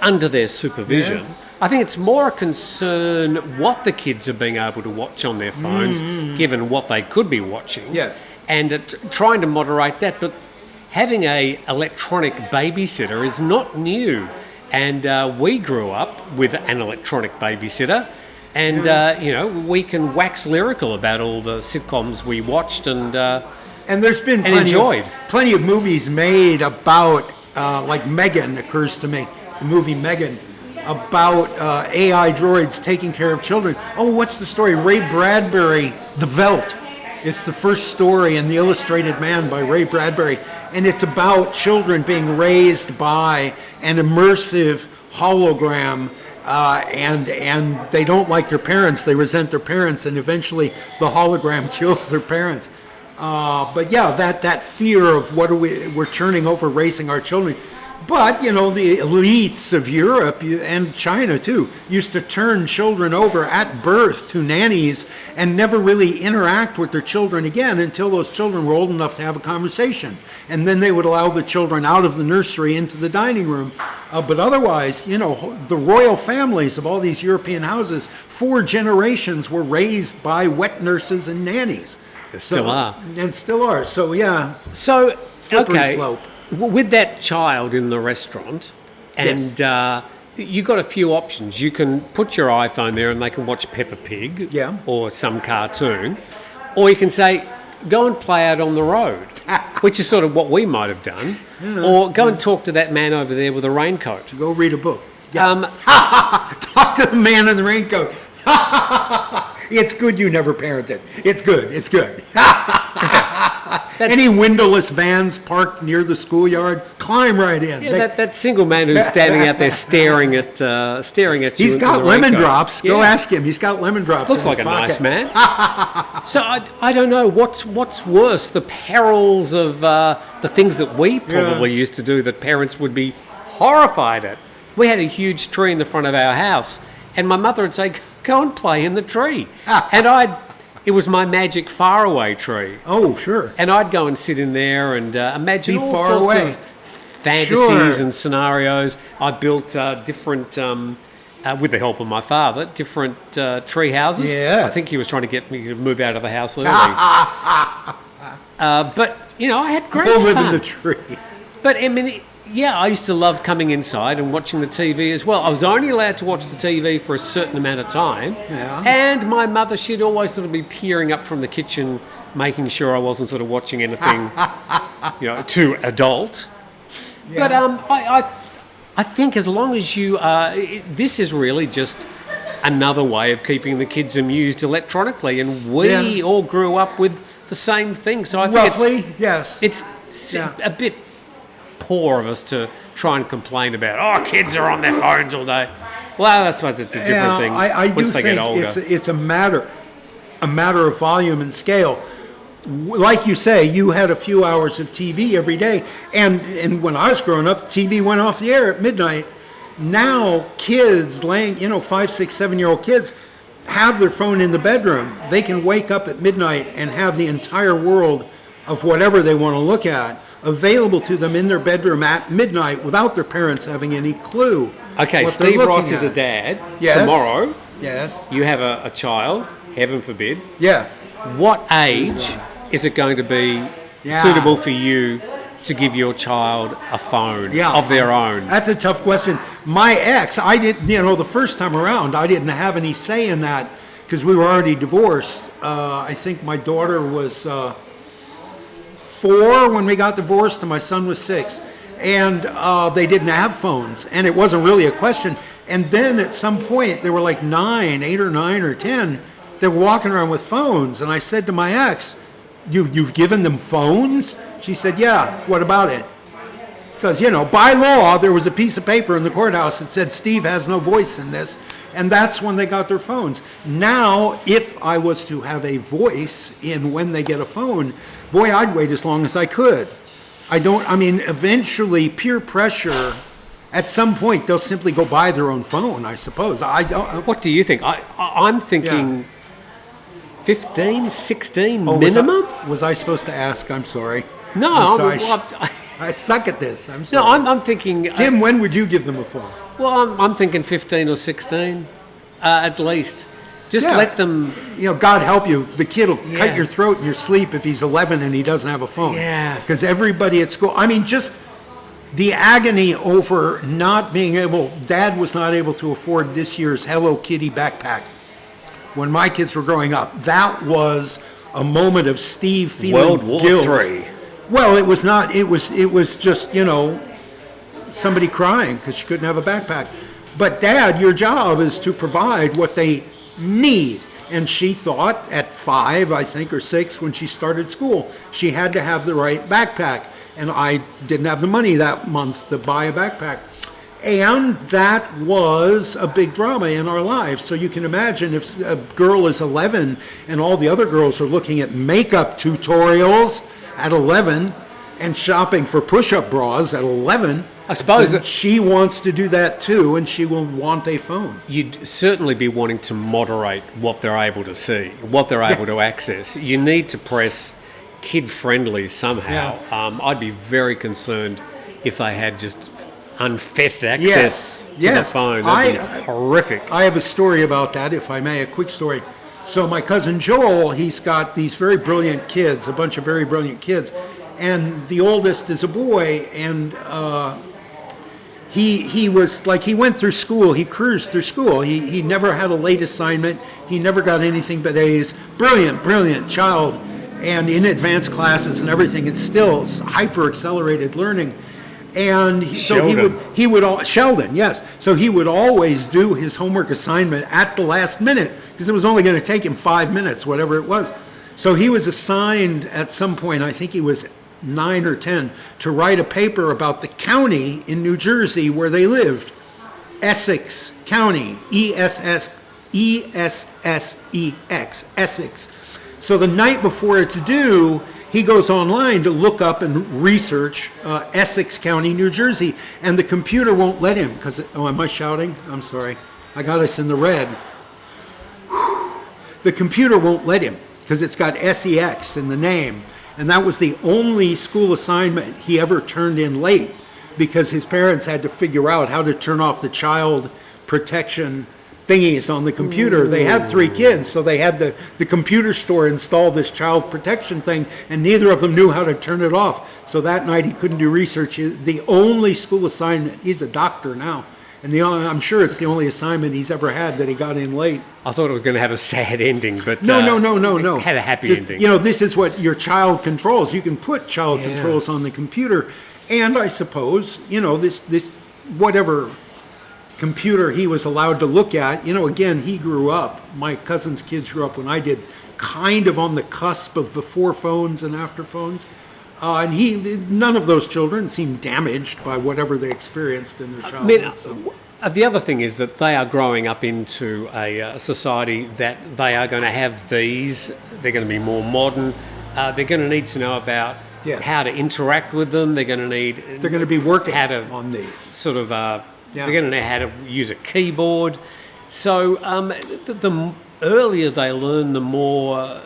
under their supervision. Yes. I think it's more a concern what the kids are being able to watch on their phones, given what they could be watching. Yes. And trying to moderate that. But having a electronic babysitter is not new. And we grew up with an electronic babysitter. And, we can wax lyrical about all the sitcoms we watched and there's been plenty of movies made about, like Megan occurs to me, the movie Megan, about AI droids taking care of children. Oh, what's the story? Ray Bradbury, The Veldt. It's the first story in The Illustrated Man by Ray Bradbury. And it's about children being raised by an immersive hologram. And they don't like their parents. They resent their parents. And eventually the hologram kills their parents. But yeah, that fear of we're turning over raising our children. But, the elites of Europe and China, too, used to turn children over at birth to nannies and never really interact with their children again until those children were old enough to have a conversation. And then they would allow the children out of the nursery into the dining room. But otherwise, the royal families of all these European houses, 4 generations were raised by wet nurses and nannies. They still are. And still are. So, yeah. So, slippery slope. With that child in the restaurant, and you've got a few options. You can put your iPhone there and they can watch Peppa Pig or some cartoon. Or you can say, go and play out on the road, which is sort of what we might have done. Or go and talk to that man over there with a raincoat. Go read a book. Yeah. Talk to the man in the raincoat. It's good you never parented. It's good. Any windowless vans parked near the schoolyard, climb right in. Yeah, that single man who's standing out there staring at you. He's got lemon drops. Go Yeah. ask him. He's got lemon drops. Looks in like his a nice pocket. man. So I don't know what's worse, the perils of the things that we probably used to do that parents would be horrified at. We had a huge tree in the front of our house, and my mother would say, "Go and play in the tree," and it was my magic faraway tree. Oh, sure. And I'd go and sit in there and imagine Be all far sorts away. of fantasies Sure. and scenarios. I built different, with the help of my father, different tree houses. Yes. I think he was trying to get me to move out of the house early. But, I had great We'll fun. live in the tree. But, I mean, yeah, I used to love coming inside and watching the TV as well. I was only allowed to watch the TV for a certain amount of time. Yeah. And my mother, she'd always sort of be peering up from the kitchen, making sure I wasn't sort of watching anything, too adult. Yeah. But I think as long as you, this is really just another way of keeping the kids amused electronically. And we all grew up with the same thing. So I think Roughly, yes. it's a bit poor of us to try and complain about, kids are on their phones all day. Well, I suppose it's a different thing I do once they think get older. it's a matter of volume and scale. Like you say, you had a few hours of TV every day, and when I was growing up, TV went off the air at midnight. Now kids, 5, 6, 7-year-old kids, have their phone in the bedroom. They can wake up at midnight and have the entire world of whatever they want to look at available to them in their bedroom at midnight without their parents having any clue. Okay, what they're Steve Rosse looking is a at. dad. Yes. Tomorrow, Yes. you have a child, heaven forbid. Yeah. What age is it going to be suitable for you to give your child a phone of their own? That's a tough question. My ex, I didn't, the first time around, I didn't have any say in that because we were already divorced. I think my daughter was 4 when we got divorced and my son was 6. And they didn't have phones, and it wasn't really a question. And then at some point, they were like 8 or 9 or 10, they're walking around with phones. And I said to my ex, you've given them phones? She said, yeah, what about it? Because, by law, there was a piece of paper in the courthouse that said Steve has no voice in this. And that's when they got their phones. Now, if I was to have a voice in when they get a phone, boy, I'd wait as long as I could. Eventually peer pressure, at some point, they'll simply go buy their own phone, I suppose. What do you think? I'm thinking 15, 16 Oh, minimum? Was I supposed to ask? I'm sorry. No, I'm sorry. I suck at this. I'm sorry. I'm thinking... Tim, when would you give them a phone? Well, I'm thinking 15 or 16, at least. Just let them... God help you. The kid will Yeah. cut your throat in your sleep if he's 11 and he doesn't have a phone. Yeah. Because everybody at school... just the agony over not being able... Dad was not able to afford this year's Hello Kitty backpack when my kids were growing up. That was a moment of Steve feeling World War guilt. III. Well, it was not. It was just, somebody crying because she couldn't have a backpack. But Dad, your job is to provide what they need. And she thought at 5, I think, or 6, when she started school, she had to have the right backpack. And I didn't have the money that month to buy a backpack. And that was a big drama in our lives. So you can imagine if a girl is 11 and all the other girls are looking at makeup tutorials at 11 and shopping for push-up bras at 11, I suppose then she wants to do that too, and she will want a phone. You'd certainly be wanting to moderate what they're able to see, what they're able to access. You need to press kid-friendly somehow. Yeah. I'd be very concerned if they had just unfettered access to the phone. That'd be horrific. I have a story about that, if I may, a quick story. So my cousin Joel, he's got these very brilliant kids, a bunch of very brilliant kids, and the oldest is a boy, and he was like, he went through school, he cruised through school, he never had a late assignment, he never got anything but A's, brilliant child, and in advanced classes and everything, it's still hyper accelerated learning. And he would Sheldon, yes. So he would always do his homework assignment at the last minute because it was only going to take him 5 minutes, whatever it was. So he was assigned at some point, I think he was 9 or 10, to write a paper about the county in New Jersey where they lived. Essex County, Essex, Essex. So the night before it's due, he goes online to look up and research Essex County, New Jersey, and the computer won't let him because, am I shouting? I'm sorry. I got us in the red. The computer won't let him because it's got SEX in the name. And that was the only school assignment he ever turned in late because his parents had to figure out how to turn off the child protection thingies on the computer. Ooh. They had 3 kids, so they had the computer store install this child protection thing, and neither of them knew how to turn it off. So that night he couldn't do research. The only school assignment, he's a doctor now, and I'm sure it's the only assignment he's ever had that he got in late. I thought it was going to have a sad ending, but no. It had a happy ending. This is what your child controls. You can put child controls on the computer, and I suppose, this whatever computer he was allowed to look at, again, he grew up, my cousin's kids grew up when I did, kind of on the cusp of before phones and after phones. And none of those children seemed damaged by whatever they experienced in their childhood. The other thing is that they are growing up into a society that they are going to have these, they're going to be more modern, they're going to need to know about how to interact with them, they're going to be working on these. Sort of, they're going to know how to use a keyboard. So the earlier they learn, the more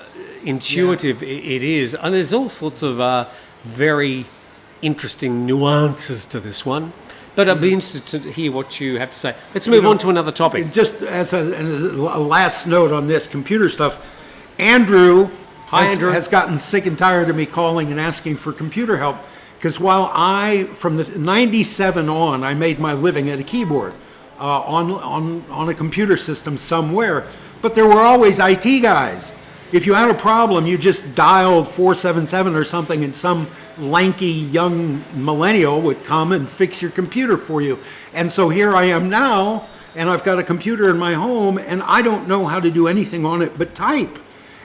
intuitive it is. And there's all sorts of very interesting nuances to this one. But I'd be interested to hear what you have to say. Let's move on to another topic. Just as a last note on this computer stuff, Andrew has gotten sick and tired of me calling and asking for computer help. Because while from the 97 on, I made my living at a keyboard on a computer system somewhere. But there were always IT guys. If you had a problem, you just dialed 477 or something, and some lanky young millennial would come and fix your computer for you. And so here I am now, and I've got a computer in my home, and I don't know how to do anything on it but type.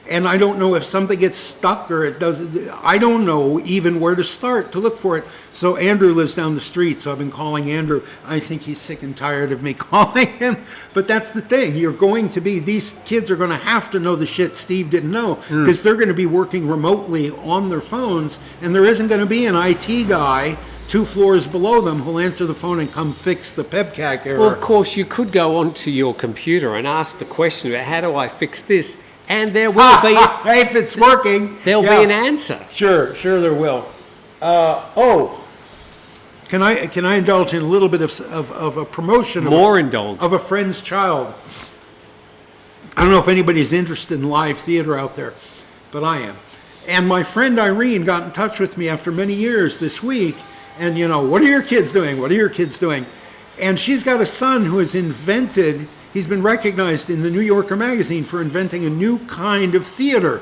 And I don't know if something gets stuck or it doesn't. I don't know even where to start to look for it. So Andrew lives down the street, so I've been calling Andrew. I think he's sick and tired of me calling him. But that's the thing. These kids are going to have to know the shit Steve didn't know, because they're going to be working remotely on their phones, and there isn't going to be an IT guy 2 floors below them who'll answer the phone and come fix the PEBCAC error. Well, of course, you could go onto your computer and ask the question about how do I fix this? And there will be... if it's working. There'll be an answer. Sure there will. Can I indulge in a little bit of a promotion? Of a friend's child. I don't know if anybody's interested in live theater out there, but I am. And my friend Irene got in touch with me after many years this week, and what are your kids doing? What are your kids doing? And she's got a son who has invented... He's been recognized in the New Yorker magazine for inventing a new kind of theater,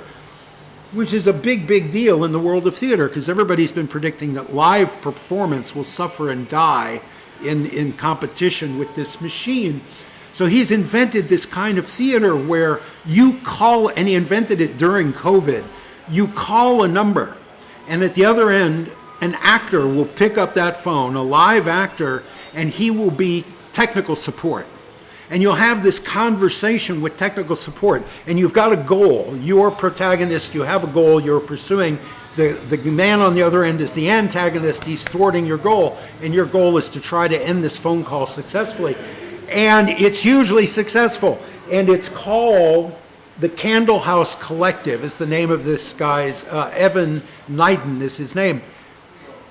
which is a big, big deal in the world of theater, because everybody's been predicting that live performance will suffer and die in competition with this machine. So he's invented this kind of theater where you call, and he invented it during COVID, you call a number, and at the other end, an actor will pick up that phone, a live actor, and he will be technical support. And you'll have this conversation with technical support, and you've got a goal. You're a protagonist, you have a goal you're pursuing. The man on the other end is the antagonist, he's thwarting your goal, and your goal is to try to end this phone call successfully. And it's hugely successful, and it's called the Candle House Collective is the name of this guy's, Evan Knighton is his name.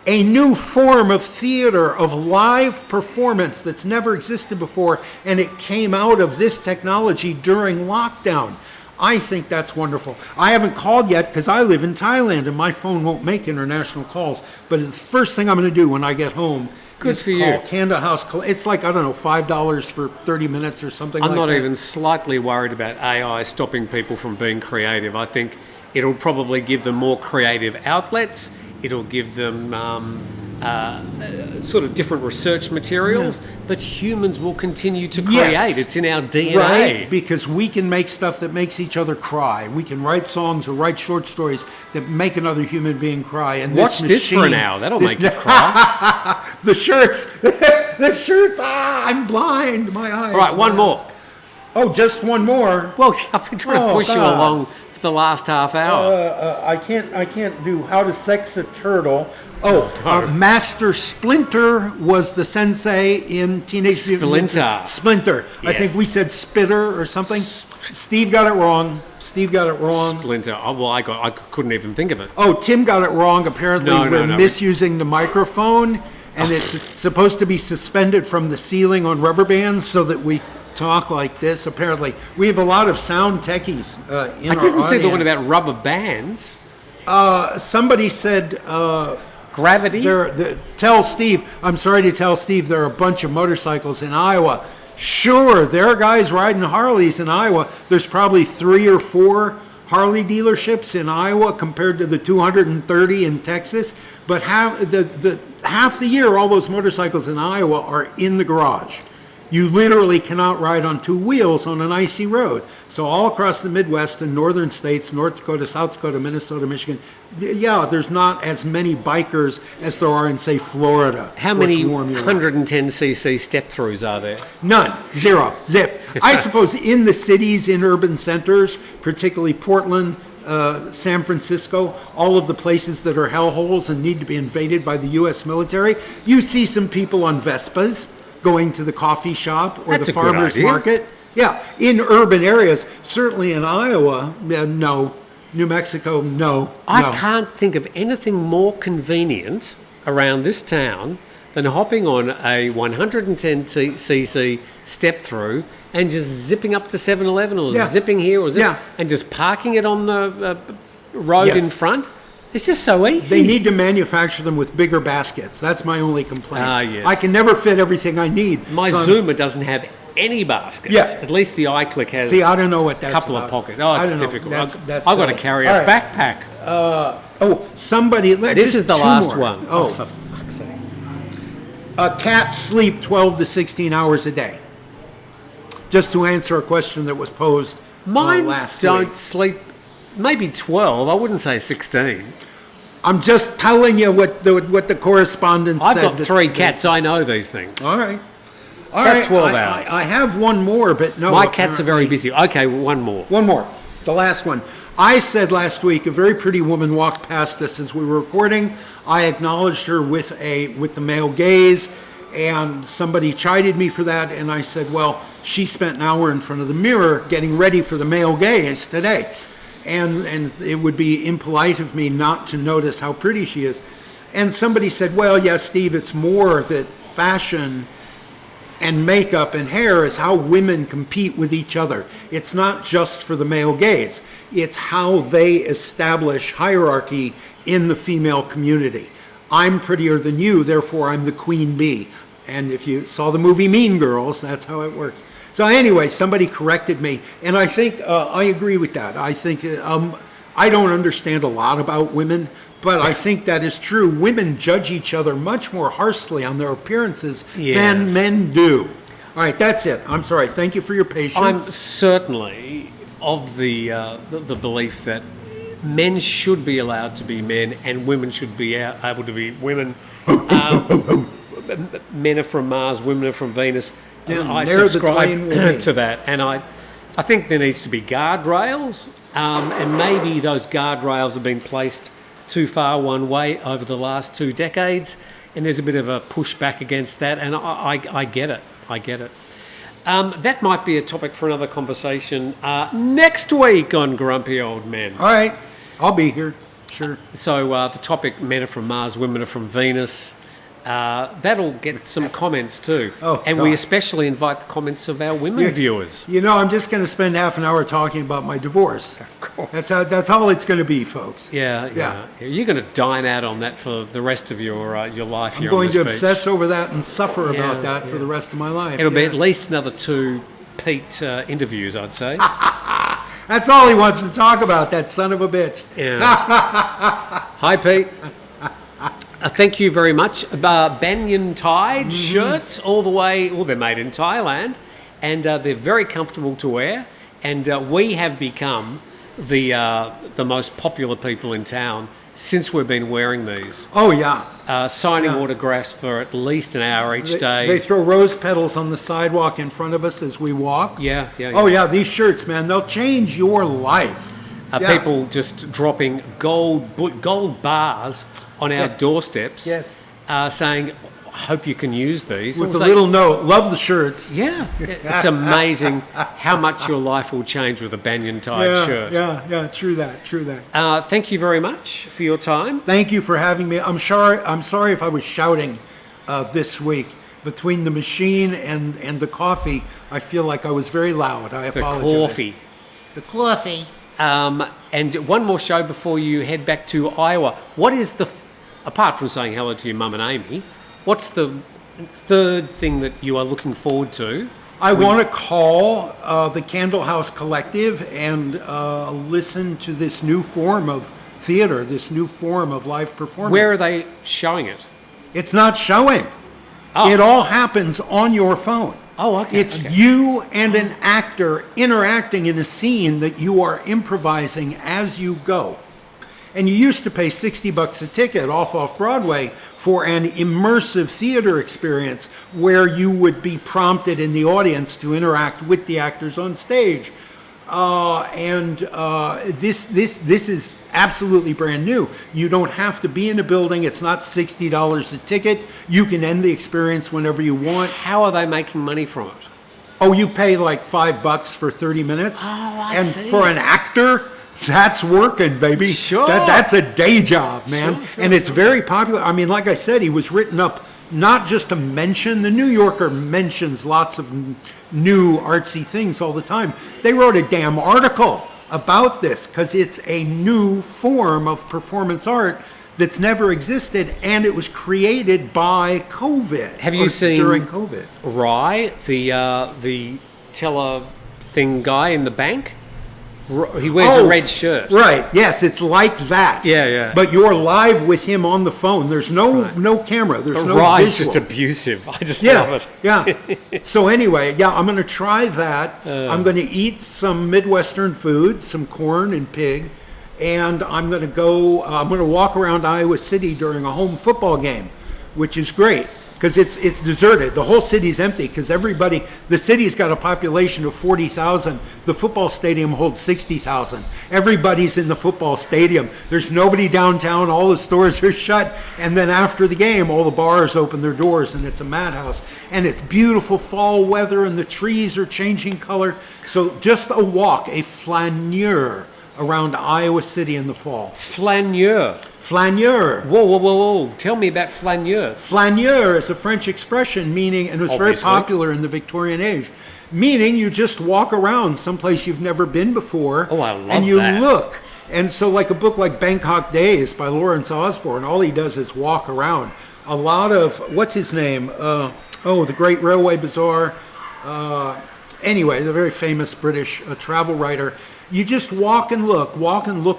A new form of theater, of live performance that's never existed before, and it came out of this technology during lockdown. I think that's wonderful. I haven't called yet because I live in Thailand and my phone won't make international calls, but the first thing I'm going to do when I get home is call Candle House. It's like, I don't know, $5 for 30 minutes or something like that. I'm not even slightly worried about AI stopping people from being creative. I think it'll probably give them more creative outlets. It'll give them sort of different research materials, but humans will continue to create. Yes. It's in our DNA. Right, because we can make stuff that makes each other cry. We can write songs or write short stories that make another human being cry. And Watch this for an hour. That'll make you cry. The shirts. The shirts. I'm blind. My eyes. All right, one more. Oh, just one more. Well, I've been trying to push you along for the last half hour. I can't do How to Sex a Turtle. Master Splinter was the sensei in Teenage Mutant Ninja. Splinter. Yes. I think we said Spitter or something. Steve got it wrong. Splinter. Oh, well, I couldn't even think of it. Oh, Tim got it wrong. Apparently, we're misusing the microphone, and it's supposed to be suspended from the ceiling on rubber bands so that we talk like this. Apparently, we have a lot of sound techies in our I didn't say the one audience. about rubber bands. Somebody said... Gravity? Tell Steve, I'm sorry to tell Steve, there are a bunch of motorcycles in Iowa. Sure, there are guys riding Harleys in Iowa. There's probably 3 or 4 Harley dealerships in Iowa compared to the 230 in Texas. But half the year, all those motorcycles in Iowa are in the garage. You literally cannot ride on 2 wheels on an icy road. So all across the Midwest and northern states, North Dakota, South Dakota, Minnesota, Michigan, there's not as many bikers as there are in, say, Florida. How many 110cc step-throughs are there? None. 0. Zip. I suppose in the cities, in urban centers, particularly Portland, San Francisco, all of the places that are hellholes and need to be invaded by the U.S. military, you see some people on Vespas going to the coffee shop or the farmer's market. Yeah, in urban areas. Certainly in Iowa, no. New Mexico, no. I can't think of anything more convenient around this town than hopping on a 110cc step through and just zipping up to 7-Eleven or zipping here or and just parking it on the road in front. It's just so easy. They need to manufacture them with bigger baskets. That's my only complaint. Yes. I can never fit everything I need. My Zoomer doesn't have any baskets. Yeah. At least the iClick has I don't know what that's a couple about. of pockets. Oh, it's difficult. That's I've got to carry a backpack. Somebody... This is the last one. Oh, for fuck's sake. Cats sleep 12 to 16 hours a day. Just to answer a question that was posed last week. Mine don't sleep... Maybe 12. I wouldn't say 16. I'm just telling you what the correspondent said. I've got 3 cats. I know these things. All right. About 12 hours. I have one more, but no. My cats are very busy. Okay, one more. One more. The last one. I said last week a very pretty woman walked past us as we were recording. I acknowledged her with the male gaze, and somebody chided me for that, and I said, well, she spent an hour in front of the mirror getting ready for the male gaze today. And it would be impolite of me not to notice how pretty she is. And somebody said, well, yes, Steve, it's more that fashion and makeup and hair is how women compete with each other. It's not just for the male gaze. It's how they establish hierarchy in the female community. I'm prettier than you, therefore I'm the queen bee. And if you saw the movie Mean Girls, that's how it works. So anyway, somebody corrected me, and I think I agree with that. I think I don't understand a lot about women, but I think that is true. Women judge each other much more harshly on their appearances than men do. All right, that's it. I'm sorry. Thank you for your patience. I'm certainly of the belief that men should be allowed to be men and women should be able to be women. Men are from Mars, women are from Venus. I subscribe to that, and I think there needs to be guardrails, and maybe those guardrails have been placed too far one way over the last 2 decades, and there's a bit of a pushback against that, and I get it. That might be a topic for another conversation next week on Grumpy Old Men. All right, I'll be here, sure. So the topic, men are from Mars, women are from Venus. That'll get some comments too. We especially invite the comments of our women viewers. You know, I'm just going to spend half an hour talking about my divorce. Of course. That's all it's going to be, folks. Yeah. You're going to dine out on that for the rest of your life. I'm going to obsess over that and suffer about that for the rest of my life. It'll be at least another 2 Pete interviews, I'd say. That's all he wants to talk about, that son of a bitch. Yeah. Hi, Pete. thank you very much. Banyan Tide shirts all the way. Well, they're made in Thailand, and they're very comfortable to wear. And we have become the most popular people in town since we've been wearing these. Oh, yeah. Signing autographs for at least an hour each day. They throw rose petals on the sidewalk in front of us as we walk. Yeah. Oh, yeah, these shirts, man, they'll change your life. People just dropping gold bars on our doorsteps, saying, "I hope you can use these." With a little note, love the shirts. Yeah, it's amazing how much your life will change with a Banyan Tide shirt. Yeah, true that. Thank you very much for your time. Thank you for having me. I'm sorry if I was shouting this week. Between the machine and the coffee, I feel like I was very loud. I apologize. The coffee. And one more show before you head back to Iowa. What is apart from saying hello to your mum and Amy, what's the third thing that you are looking forward to? I want to call the Candle House Collective and listen to this new form of theater, this new form of live performance. Where are they showing it? It's not showing. Oh. It all happens on your phone. Oh, okay. It's you and an actor interacting in a scene that you are improvising as you go. And you used to pay $60 a ticket off Broadway for an immersive theater experience where you would be prompted in the audience to interact with the actors on stage. This is absolutely brand new. You don't have to be in a building. It's not $60 a ticket. You can end the experience whenever you want. How are they making money from it? Oh, you pay like $5 for 30 minutes. Oh, I see. And for an actor, that's working, baby. Sure. That's a day job, man. Sure, and it's very popular. I mean, like I said, he was written up not just to mention. The New Yorker mentions lots of new artsy things all the time. They wrote a damn article about this because it's a new form of performance art that's never existed, and it was created by COVID. Have you seen during COVID? Rye, the teller thing guy in the bank? He wears a red shirt. Right. Yes, it's like that. Yeah. But you're live with him on the phone. There's no camera. There's no Rye's visual. just abusive. I just love it. Yeah. So anyway, I'm going to try that. I'm going to eat some Midwestern food, some corn and pig, and I'm going to walk around Iowa City during a home football game, which is great. Because it's deserted. The whole city's empty because the city's got a population of 40,000. The football stadium holds 60,000. Everybody's in the football stadium. There's nobody downtown. All the stores are shut. And then after the game, all the bars open their doors and it's a madhouse. And it's beautiful fall weather and the trees are changing color. So just a walk, a flaneur around Iowa City in the fall. Flaneur. Whoa. Tell me about flaneur. Flaneur is a French expression meaning, and it was very popular in the Victorian age, meaning you just walk around someplace you've never been before. Oh, I love that. And you look. And so like a book like Bangkok Days by Lawrence Osborne, all he does is walk around. A lot of, what's his name? The Great Railway Bazaar. Anyway, the very famous British travel writer. You just walk and look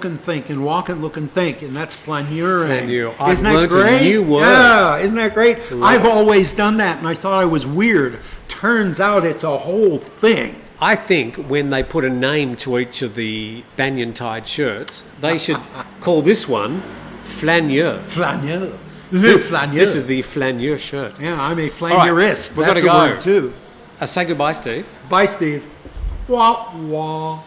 and think, and walk and look and think, and that's flaneuring. Isn't that great? A new word. Yeah, isn't that great? I've always done that, and I thought I was weird. Turns out it's a whole thing. I think when they put a name to each of the Banyan Tide shirts, they should call this one flaneur. Flaneur. Le flaneur. This is the flaneur shirt. Yeah, I'm a flaneurist. Right, we've got to go. go. Word too. Say goodbye, Steve. Bye, Steve. Wah, wah.